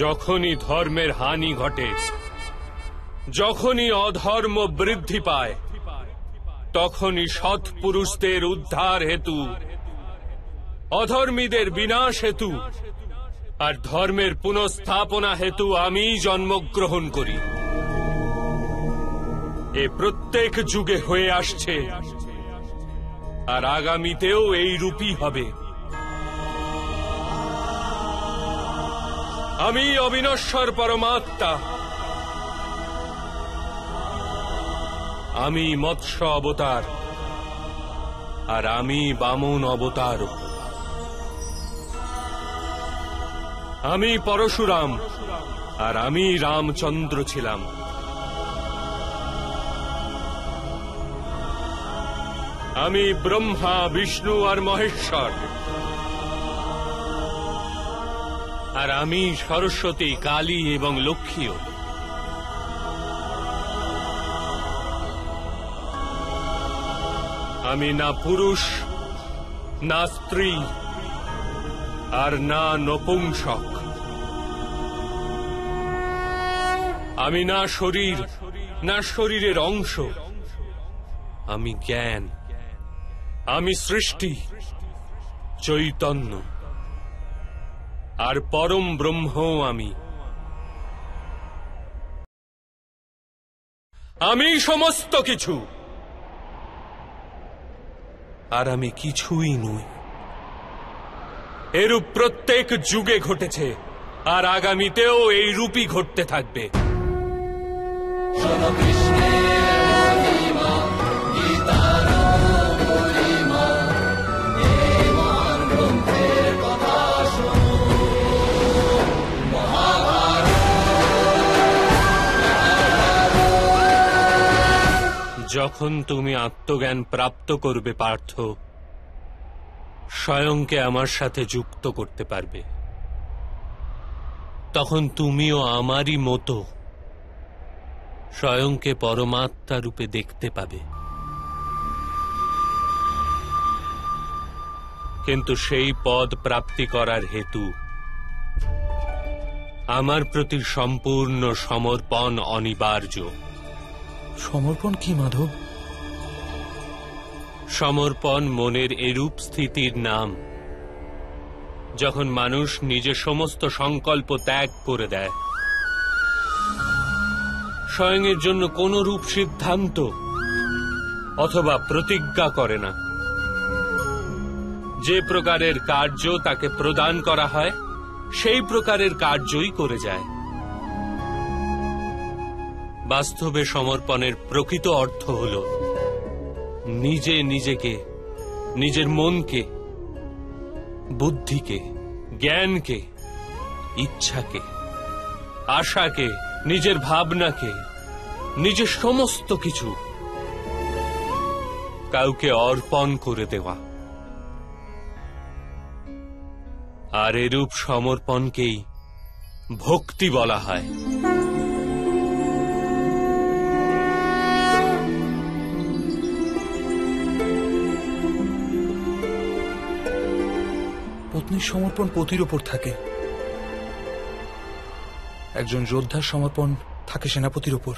যখনই ধর্মের হানি ঘটে, যখনই অধর্ম বৃদ্ধি পায়, তখনই সৎ পুরুষদের উদ্ধার হেতু, অধর্মীদের বিনাশ হেতু আর ধর্মের পুনঃস্থাপনা হেতু আমি জন্মগ্রহণ করি। এ প্রত্যেক যুগে হয়ে আসছে, আর আগামীতেও এই রূপই হবে। আমি অবিনশ্বর পরমাত্মা, আমি মৎস্য অবতার, আর আমি বামন অবতার। আমি পরশুরাম, আর আমি রামচন্দ্র ছিলাম। আমি ব্রহ্মা, বিষ্ণু আর মহেশ্বর, আর আমি সরস্বতী, কালী এবং লক্ষ্মীও। আমি না পুরুষ, না স্ত্রী, আর না নপুংসক। আমি না শরীর, না শরীরের অংশ। আমি জ্ঞান, আমি সৃষ্টি, চৈতন্য, আর পরম ব্রহ্ম। আমি সমস্ত কিছু, আর আমি কিছুই নই। এরূপ প্রত্যেক যুগে ঘটেছে, আর আগামীতেও এই রূপই ঘটতে থাকবে। যখন তুমি আত্মজ্ঞান প্রাপ্ত করবে পার্থ, স্বয়ংকে আমার সাথে যুক্ত করতে পারবে। তখন তুমিও আমারই মতো স্বয়ংকে পরমাত্মা রূপে দেখতে পাবে। কিন্তু সেই পদ প্রাপ্তি করার হেতু আমার প্রতি সম্পূর্ণ সমর্পণ অনিবার্য। সমর্পণ কি মাধব? সমর্পণ মনের এরূপ স্থিতির নাম, যখন মানুষ নিজের সমস্ত সংকল্প ত্যাগ করে দেয়, স্বয়ং এর জন্য কোন রূপ সিদ্ধান্ত অথবা প্রতিজ্ঞা করে না। যে প্রকারের কার্য তাকে প্রদান করা হয়, সেই প্রকারের কার্যই করে যায়। বাস্তবে সমর্পণের প্রকৃত অর্থ হল নিজে নিজেকে, নিজের মনকে, বুদ্ধিকে, জ্ঞানকে, ইচ্ছাকে, আশাকে, নিজের ভাবনাকে, নিজের সমস্ত কিছু কাউকে অর্পণ করে দেওয়া। আর এরূপ সমর্পণকেই ভক্তি বলা হয়। পত্নীর সমর্পণ পতির ওপর থাকে, একজন যোদ্ধার সমর্পণ থাকে সেনাপতির ওপর,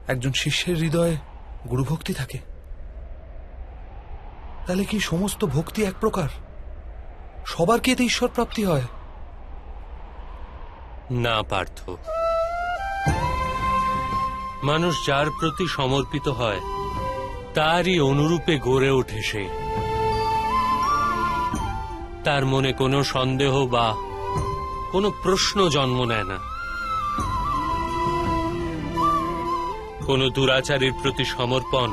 একজন শিষ্যের হৃদয়ে গুরুভক্তি থাকে। তাহলে কি সমস্ত ভক্তি এক প্রকার? সবার কি এতে ঈশ্বর প্রাপ্তি হয়? না পার্থ, মানুষ যার প্রতি সমর্পিত হয় তারই অনুরূপে গড়ে ওঠে সে। তার মনে কোনো সন্দেহ বা কোনো প্রশ্ন জন্ম নেয় না। কোনো দুরাচারীর প্রতি সমর্পণ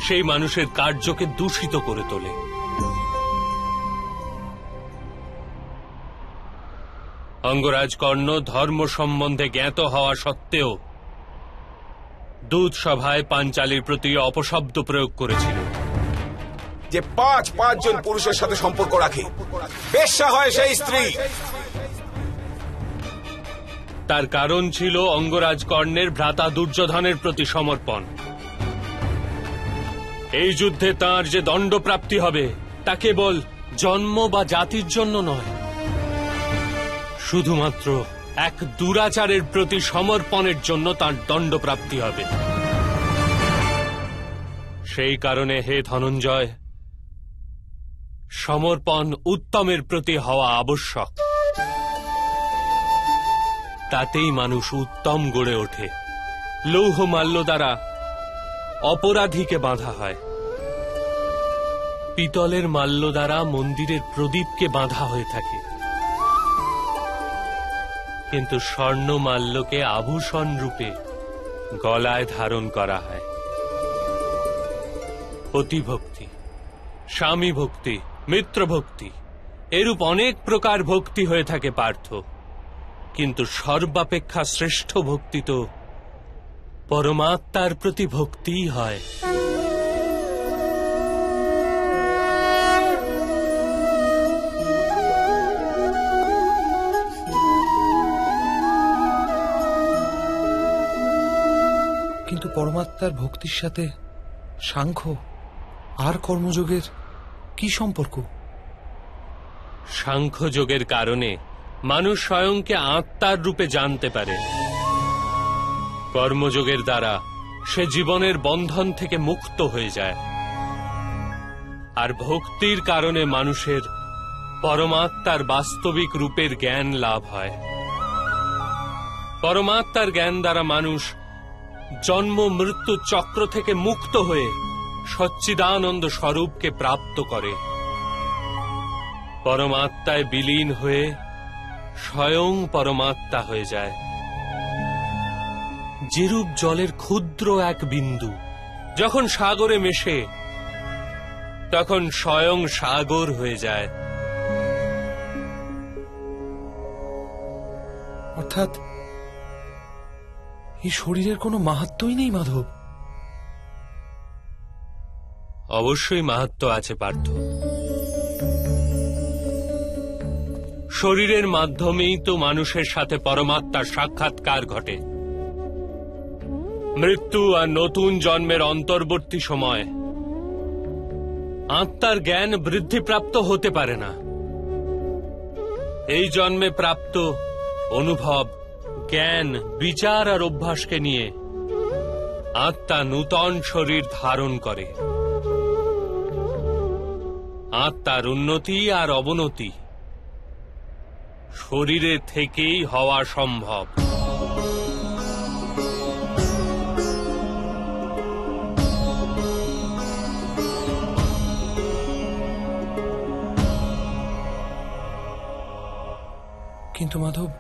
সেই মানুষের কার্যকে দূষিত করে তোলে। অঙ্গরাজ কর্ণ ধর্ম সম্বন্ধে জ্ঞাত হওয়া সত্ত্বেও দূত সভায় পাঞ্চালীর প্রতি অপশব্দ প্রয়োগ করেছিল। যে পাঁচজন পুরুষের সাথে সম্পর্ক রাখে, বেশ্যা হয় সেই স্ত্রী। তার কারণ ছিল অঙ্গরাজ কর্ণের ভ্রাতা দুর্যোধনের প্রতি সমর্পণ। এই যুদ্ধে তার যে দণ্ডপ্রাপ্তি হবে তা কেবল জন্ম বা জাতির জন্য নয়, শুধুমাত্র এক দুরাচারের প্রতি সমর্পণের জন্য তার দণ্ডপ্রাপ্তি হবে। সেই কারণে হে ধনঞ্জয়, সমর্পণ উত্তমের প্রতি হওয়া আবশ্যক। তাতেই মানুষ উত্তম গড়ে ওঠে। লৌহ মাল্য দ্বারা অপরাধীকে বাঁধা হয়, পিতলের মাল্য দ্বারা মন্দিরের প্রদীপকে বাঁধা হয়ে থাকে, কিন্তু স্বর্ণ মাল্যকে আভূষণ রূপে গলায় ধারণ করা হয়। পতিভক্তি, স্বামী ভক্তি, মিত্র ভক্তি, এরূপ অনেক প্রকার ভক্তি হয়ে থাকে পার্থ, কিন্তু সর্বাপেক্ষা শ্রেষ্ঠ ভক্তি তো পরমাত্মার প্রতি ভক্তিই হয়। কিন্তু পরমাত্মার ভক্তির সাথে সাংখ্য আর কর্মযোগের কি সম্পর্ক? সাংখ্যযোগের কারণে মানুষ স্বয়ংকে আত্মার রূপে জানতে পারে। কর্মযোগের দ্বারা সে জীবনের বন্ধন থেকে মুক্ত হয়ে যায়। আর ভক্তির কারণে মানুষের পরমাত্মার বাস্তবিক রূপের জ্ঞান লাভ হয়। পরমাত্মার জ্ঞান দ্বারা মানুষ জন্ম মৃত্যু চক্র থেকে মুক্ত হয়ে সচ্চিদানন্দ স্বরূপকে প্রাপ্ত করে। পরমাত্মায় বিলীন হয়ে স্বয়ং পরমাত্মা হয়ে যায়। যেরূপ জলের ক্ষুদ্র এক বিন্দু যখন সাগরে মেশে তখন স্বয়ং সাগর হয়ে যায়। অর্থাৎ এই শরীরের কোনো মাহাত্ম্যই নেই মাধব? অবশ্যই মাহাত্ম্য আছে পার্থ। শরীরের মাধ্যমেই তো মানুষের সাথে পরমাত্মার সাক্ষাৎকার ঘটে। মৃত্যু আর নতুন জন্মের অন্তর্বর্তী সময় আত্মার জ্ঞান বৃদ্ধিপ্রাপ্ত হতে পারে না। এই জন্মে প্রাপ্ত অনুভব, জ্ঞান, বিচার আর অভ্যাসকে নিয়ে আত্মা নূতন শরীর ধারণ করে। আত্মার উন্নতি আর অবনতি শরীরে থেকেই হওয়া সম্ভব। কিন্তু মাধব,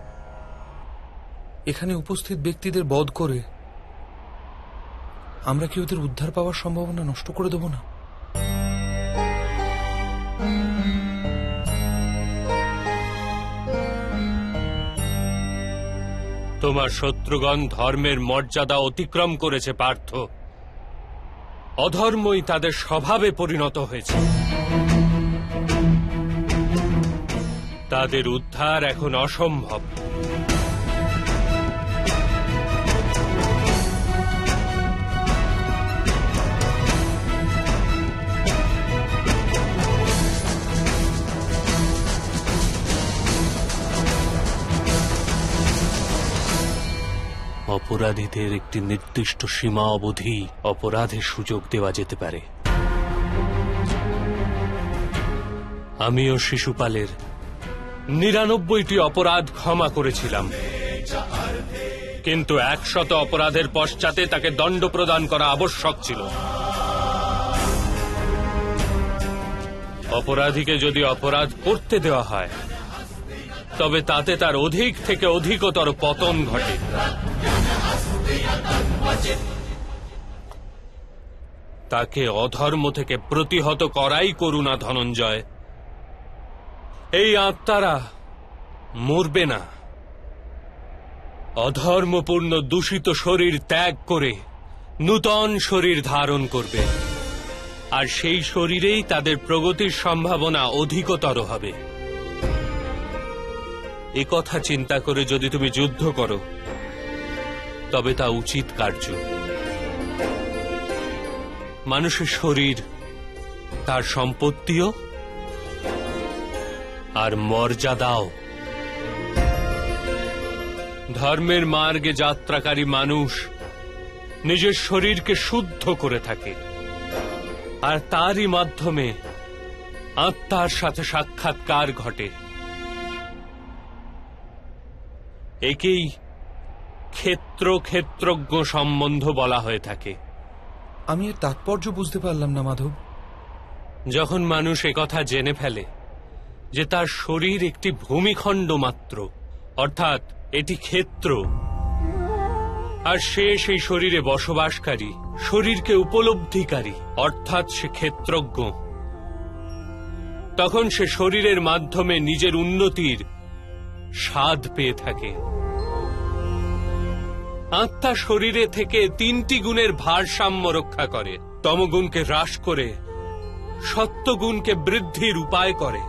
এখানে উপস্থিত ব্যক্তিদের বধ করে আমরা কি ওদের উদ্ধার পাওয়ার সম্ভাবনা নষ্ট করে দেব না? তোমার শত্রুগণ ধর্মের মর্যাদা অতিক্রম করেছে পার্থ। অধর্মই তাদের স্বভাবে পরিণত হয়েছে। তাদের উদ্ধার এখন অসম্ভব। অপরাধীদের একটি নির্দিষ্ট সীমা অবধি অপরাধের সুযোগ দেওয়া যেতে পারে। আমিও শিশুপালের ৯৯টি অপরাধ ক্ষমা করেছিলাম, কিন্তু ১০০ অপরাধের পশ্চাতে তাকে দণ্ড প্রদান করা আবশ্যক ছিল। অপরাধীকে যদি অপরাধ করতে দেওয়া হয় তবে তাতে তার অধিক থেকে অধিকতর পতন ঘটে। তাকে অধর্ম থেকে প্রতিহত করাই করুণা ধনঞ্জয়। এই আত্মারা মরবে না, অধর্মপূর্ণ দূষিত শরীর ত্যাগ করে নূতন শরীর ধারণ করবে, আর সেই শরীরেই তাদের প্রগতির সম্ভাবনা অধিকতর হবে। এ কথা চিন্তা করে যদি তুমি যুদ্ধ করো তবে তা উচিত কার্য। মানুষের শরীর তার সম্পত্তিও আর মর্যাদাও। ধর্মের মার্গে যাত্রাকারী মানুষ নিজের শরীরকে শুদ্ধ করে থাকে, আর তারই মাধ্যমে আত্মার সাথে সাক্ষাৎকার ঘটে। একেই ক্ষেত্রজ্ঞ সম্বন্ধ বলা হয়ে থাকে। আমি এর তাৎপর্য বুঝতে পারলাম না মাধব। যখন মানুষ একথা জেনে ফেলে যে তার শরীর একটি ভূমিখণ্ড মাত্র, অর্থাৎ এটি ক্ষেত্র, আর সে সেই শরীরে বসবাসকারী, শরীরকে উপলব্ধিকারী, অর্থাৎ সে ক্ষেত্রজ্ঞ, তখন সে শরীরের মাধ্যমে নিজের উন্নতির স্বাদ পেয়ে থাকে। আত্মা শরীরে থেকে ৩টি গুণের ভারসাম্য রক্ষা করে। তমগুণকে হ্রাস করে সত্যগুণকে বৃদ্ধির উপায় করে,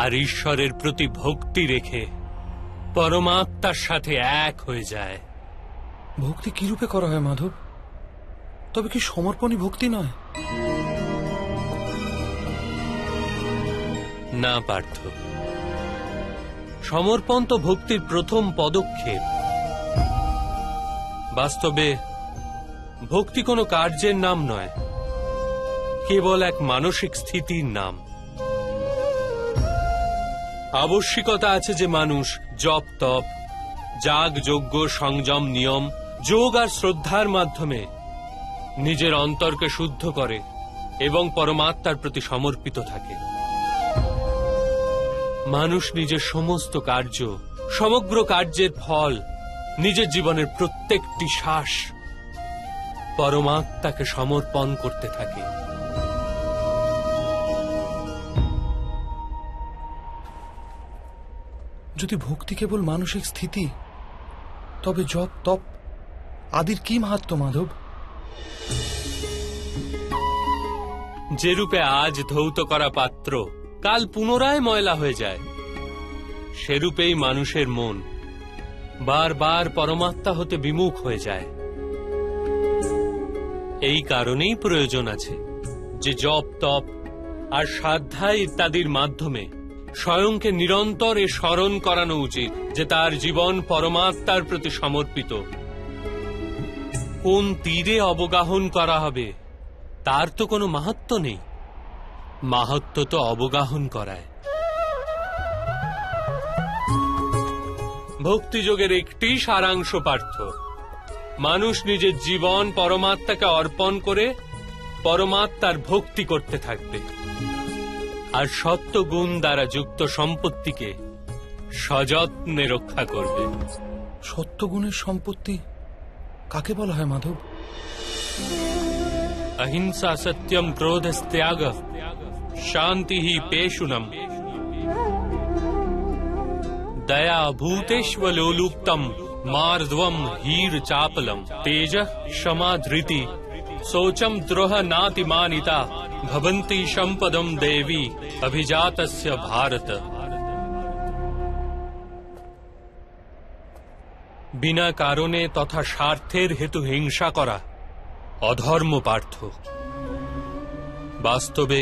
আর ঈশ্বরের প্রতি ভক্তি রেখে পরমাত্মার সাথে এক হয়ে যায়। ভক্তি কি রূপে করা হয় মাধব? তবে কি সমর্পণই ভক্তি নয়? না পার্থ, সমর্পণ তো ভক্তির প্রথম পদক্ষেপ। বাস্তবে ভক্তি কোনো কার্যের নাম নয়, কেবল এক মানসিক স্থিতির নাম। আবশ্যিকতা আছে যে মানুষ জপ তপ, যাগ যজ্ঞ, সংযম, নিয়ম, যোগ আর শ্রদ্ধার মাধ্যমে নিজের অন্তরকে শুদ্ধ করে এবং পরমাত্মার প্রতি সমর্পিত থাকে। মানুষ নিজের সমস্ত কার্য, সমগ্র কার্যের ফল, নিজের জীবনের প্রত্যেকটি শ্বাস পরমাত্মাকে সমর্পণ করতে থাকে। যদি ভক্তি কেবল মানসিক স্থিতি, তবে জপ তপ আদির কি মাহাত্ম্য মাধব? যে রূপে আজ ধৌত করা পাত্র কাল পুনরায় ময়লা হয়ে যায়, সেরূপেই মানুষের মন বারবার পরমাত্মা হতে বিমুখ হয়ে যায়। এই কারণেই প্রয়োজন আছে যে জপ তপ আর সাধ্যায় ইত্যাদির মাধ্যমে স্বয়ংকে নিরন্তর এ স্মরণ করানো উচিত যে তার জীবন পরমাত্মার প্রতি সমর্পিত। কোন তীরে অবগাহন করা হবে তার তো কোনো মাহাত্ম্য নেই, মাহাত্ম্য তো অবগাহন করায়। ভক্তিযোগের একটি সারাংশ পার্থ, মানুষ নিজের জীবন পরমাত্মাকে অর্পণ করে পরমাত্মার ভক্তি করতে থাকবে, আর সত্যগুণ দ্বারা যুক্ত সম্পত্তিকে সযত্নে রক্ষা করবে। সত্যগুণের সম্পত্তি কাকে বলা হয় মাধব? अहिंसा सत्यम क्रोधस्त्याग शांति ही पेशुनम दया भूतेष्वलोलुप्तम मार्द्वम हीर चापलम तेज क्षमा धृति सोचम द्रोह नातिमानिता भवन्ति संपदम देवी अभिजातस्य भारत। बिना कारणे तथा स्वार्थेर हेतु हिंसा करा অধর্ম পার্থ। বাস্তবে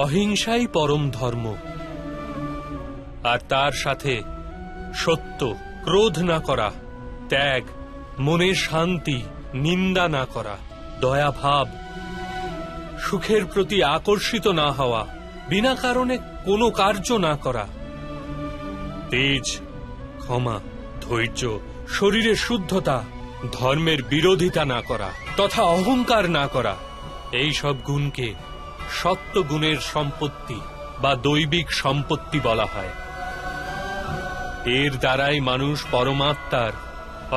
অহিংসাই পরম ধর্ম, আর তার সাথে সত্য, ক্রোধ না করা, ত্যাগ, মনের শান্তি, নিন্দা না করা, দয়াভাব, সুখের প্রতি আকর্ষিত না হওয়া, বিনা কারণে কোনো কার্য না করা, তেজ, ক্ষমা, ধৈর্য, শরীরের শুদ্ধতা, ধর্মের বিরোধিতা না করা তথা অহংকার না করা, এই সব গুণকে সত্য গুণের সম্পত্তি বা দৈবিক সম্পত্তি বলা হয়। এর দ্বারাই মানুষ পরমাত্মার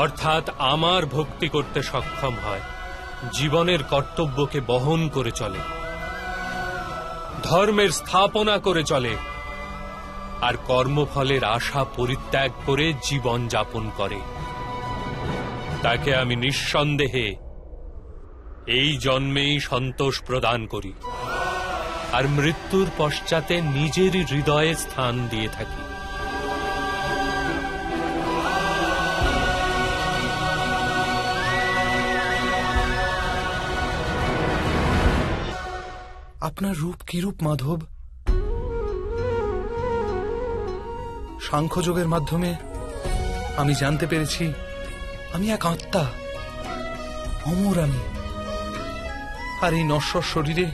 অর্থাৎ আমার ভক্তি করতে সক্ষম হয়, জীবনের কর্তব্যকে বহন করে চলে, ধর্মের স্থাপনা করে চলে, আর কর্মফলের আশা পরিত্যাগ করে জীবন যাপন করে। তাকে আমি নিঃসন্দেহে এই জন্মেই সন্তোষ প্রদান করি, আর মৃত্যুর পশ্চাতে নিজের হৃদয়ে স্থান দিয়ে থাকি। আপনার রূপ কি রূপ মাধব? সাংখ্যযোগের মাধ্যমে আমি জানতে পেরেছি আমি এক আত্মা, অমর আমি, আর এই নশ্বর শরীরে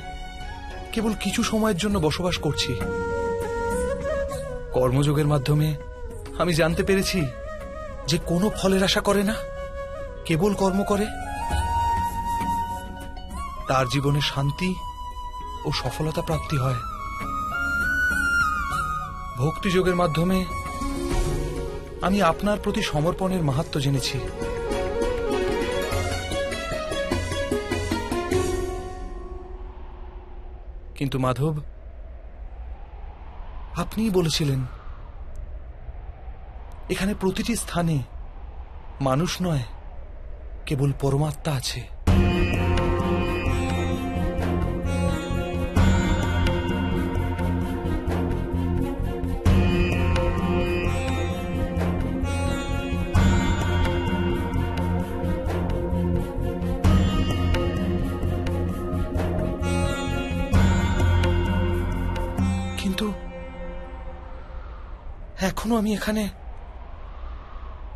কেবল কিছু সময়ের জন্য বসবাস করছি। কর্মযোগের মাধ্যমে আমি জানতে পেরেছি যে কোনো ফলের আশা করে না, কেবল কর্ম করে, তার জীবনে শান্তি ও সফলতা প্রাপ্তি হয়। ভক্তিযোগের মাধ্যমে আমি আপনার প্রতি সমর্পণের মাহাত্ম্য জেনেছি। কিন্তু মাধব, আপনিই বলেছিলেন এখানে প্রতিটি স্থানে মানুষ নয়, কেবল পরমাত্মা আছে। এখনো আমি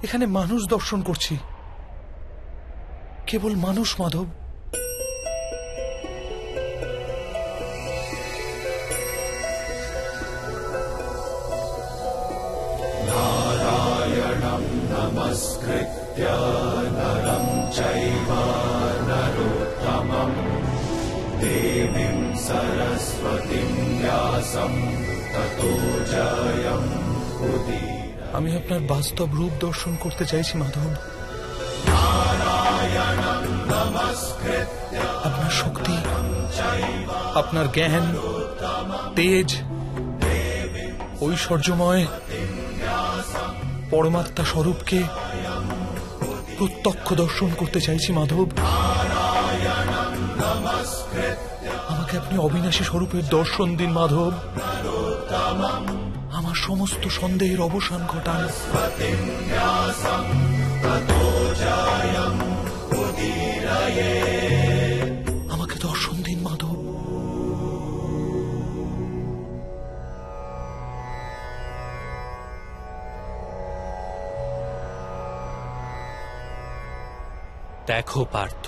এখানে মানুষ দর্শন করছি, কেবল মানুষ মাধব। নারায়ণং নমস্কৃত্য নরং চৈব নরোত্তমং দেবীং সরস্বতীং ব্যাসং ততো জয়মুদীরয়েৎ। আমি আপনার বাস্তব রূপ দর্শন করতে চাইছি মাধব। আপনার শক্তি, আপনার জ্ঞান, তেজ, ঐশ্বর্যময় পরমাত্মা স্বরূপকে প্রত্যক্ষ দর্শন করতে চাইছি মাধব। আমাকে আপনি অবিনাশী স্বরূপের দর্শন দিন মাধব। আমার সমস্ত সন্দেহের অবসান ঘটান। আমাকে দর্শন দিন মাধব। দেখো পার্থ,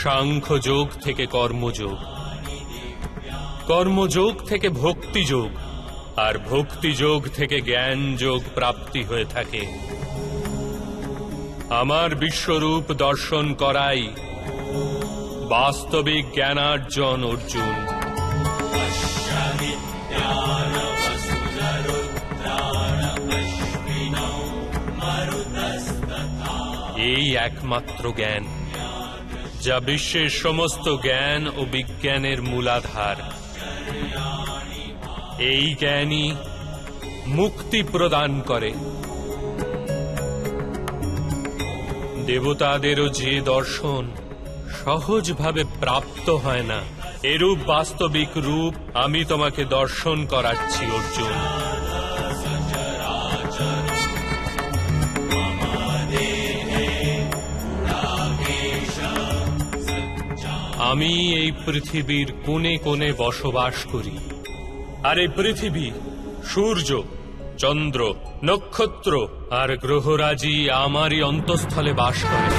সাংখ্য যোগ থেকে কর্মযোগ, কর্মযোগ থেকে ভক্তিযোগ, আর ভক্তিযোগ থেকে জ্ঞান যোগ প্রাপ্তি হয়ে থাকে। আমার বিশ্বরূপ দর্শন করাই বাস্তবিক জ্ঞানার্জন অর্জুন। এই একমাত্র জ্ঞান যা বিশ্বের সমস্ত জ্ঞান ও বিজ্ঞানের মূলাধার। এই জ্ঞানই মুক্তি প্রদান করে। দেবতাদেরও যে দর্শন সহজভাবে প্রাপ্ত হয় না, এরূপ বাস্তবিক রূপ আমি তোমাকে দর্শন করাচ্ছি অর্জুন। আমি এই পৃথিবীর কোণে কোণে বসবাস করি, আর এই পৃথিবী সূর্য, চন্দ্র, নক্ষত্র আর গ্রহরাজি আমারই অন্তঃস্থলে বাস করে।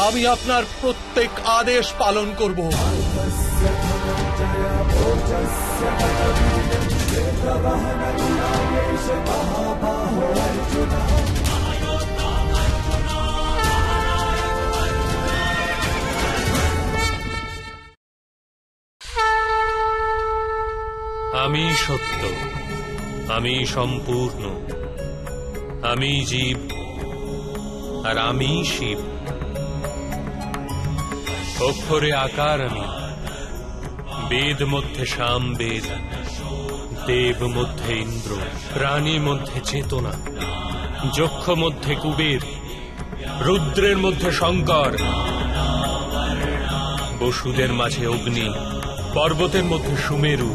আমি আপনার প্রত্যেক আদেশ পালন করব। আমি সত্য, আমি সম্পূর্ণ, আমি জীব, আর আমি শিব। অক্ষরে আকার আমি, বেদ মধ্যে সামবেদ, দেব মধ্যে ইন্দ্র, প্রাণী মধ্যে চেতনা, যক্ষ মধ্যে কুবের, রুদ্রের মধ্যে শঙ্কর, বসুদের মাঝে অগ্নি, পর্বতের মধ্যে সুমেরু,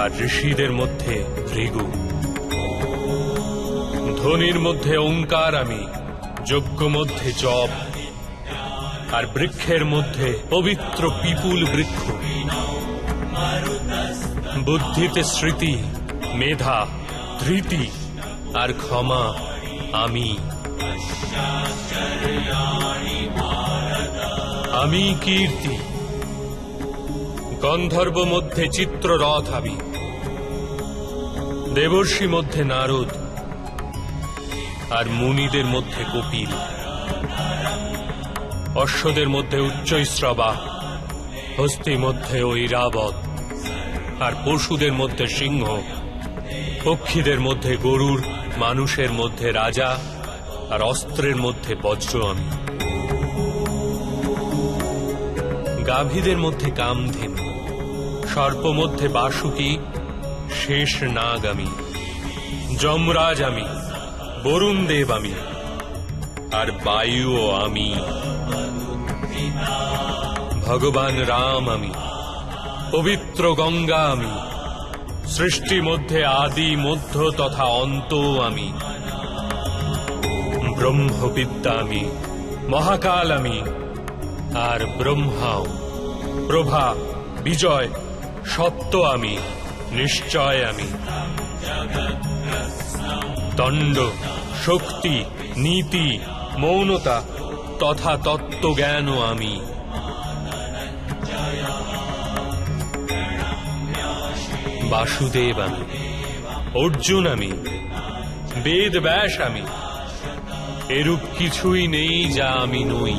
আর ঋষিদের মধ্যে ভৃগু। ধ্বনির মধ্যে ওঙ্কার আমি, যজ্ঞ মধ্যে জপ, আর বৃক্ষের মধ্যে পবিত্র পিপুল বৃক্ষ। বুদ্ধিতে স্মৃতি, মেধা, ধৃতি আর ক্ষমা আমি। আমি কীর্তি, গন্ধর্ব মধ্যে চিত্ররথ আমি, দেবর্ষি মধ্যে নারদ, আর মুনিদের মধ্যে কপিল। অশ্বদের মধ্যে উচ্চৈশ্রবা, হস্তি মধ্যে ঐরাবত, আর পশুদের মধ্যে সিংহ, পক্ষীদের মধ্যে গরুড়, মানুষের মধ্যে রাজা, আর অস্ত্রের মধ্যে বজ্র আমি। গাভীদের মধ্যে কামধেনু, সর্প মধ্যে বাসুকি, শেষ নাগ আমি। যমরাজ আমি, বরুণ দেব আমি, আর বায়ুও আমি। ভগবান রাম আমি, পবিত্র গঙ্গা আমি, সৃষ্টি মধ্যে আদি, মধ্য তথা অন্ত আমি। ব্রহ্মবিদ্যা আমি, মহাকাল আমি, আর ব্রহ্মাও। প্রভা, বিজয়, সত্য আমি, নিশ্চয় আমি। দণ্ড, শক্তি, নীতি, মৌনতা তথা তত্ত্বজ্ঞানও আমি। বাসুদেব আমি, অর্জুন আমি, বেদ ব্যাস আমি। এরূপ কিছুই নেই যা আমি নই।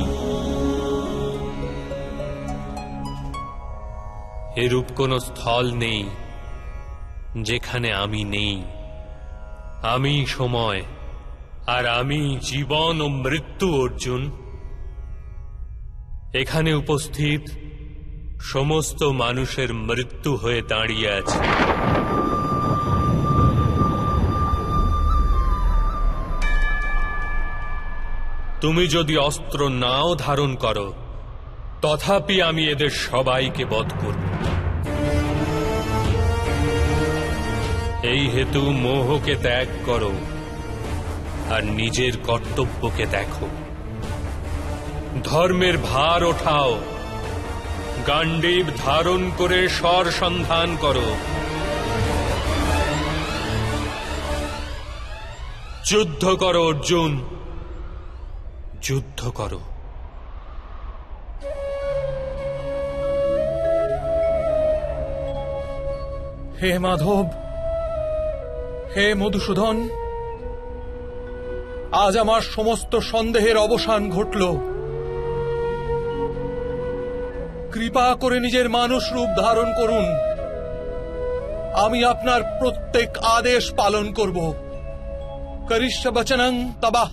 এরূপ কোন স্থল নেই যেখানে আমি নেই। আমি সময়, আর আমি জীবন ও মৃত্যু অর্জুন। এখানে উপস্থিত সমস্ত মানুষের মৃত্যু হয়ে দাঁড়িয়ে আছে। তুমি যদি অস্ত্র নাও ধারণ করো, তথাপি আমি এদের সবাইকে বধ করব। এই হেতু মোহকে ত্যাগ করো আর নিজের কর্তব্যকে দেখো। ধর্মের ভার ওঠাও, গান্ডীব ধারণ করে স্বর সন্ধান করো। যুদ্ধ করো অর্জুন, যুদ্ধ করো। হে মাধব, হে মধুসূদন, আজ আমার সমস্ত সন্দেহের অবসান ঘটল। কৃপা করে নিজের মানুষ রূপ ধারণ করুন। আমি আপনার প্রত্যেক আদেশ পালন করব। করিষ্য বচনং তবা।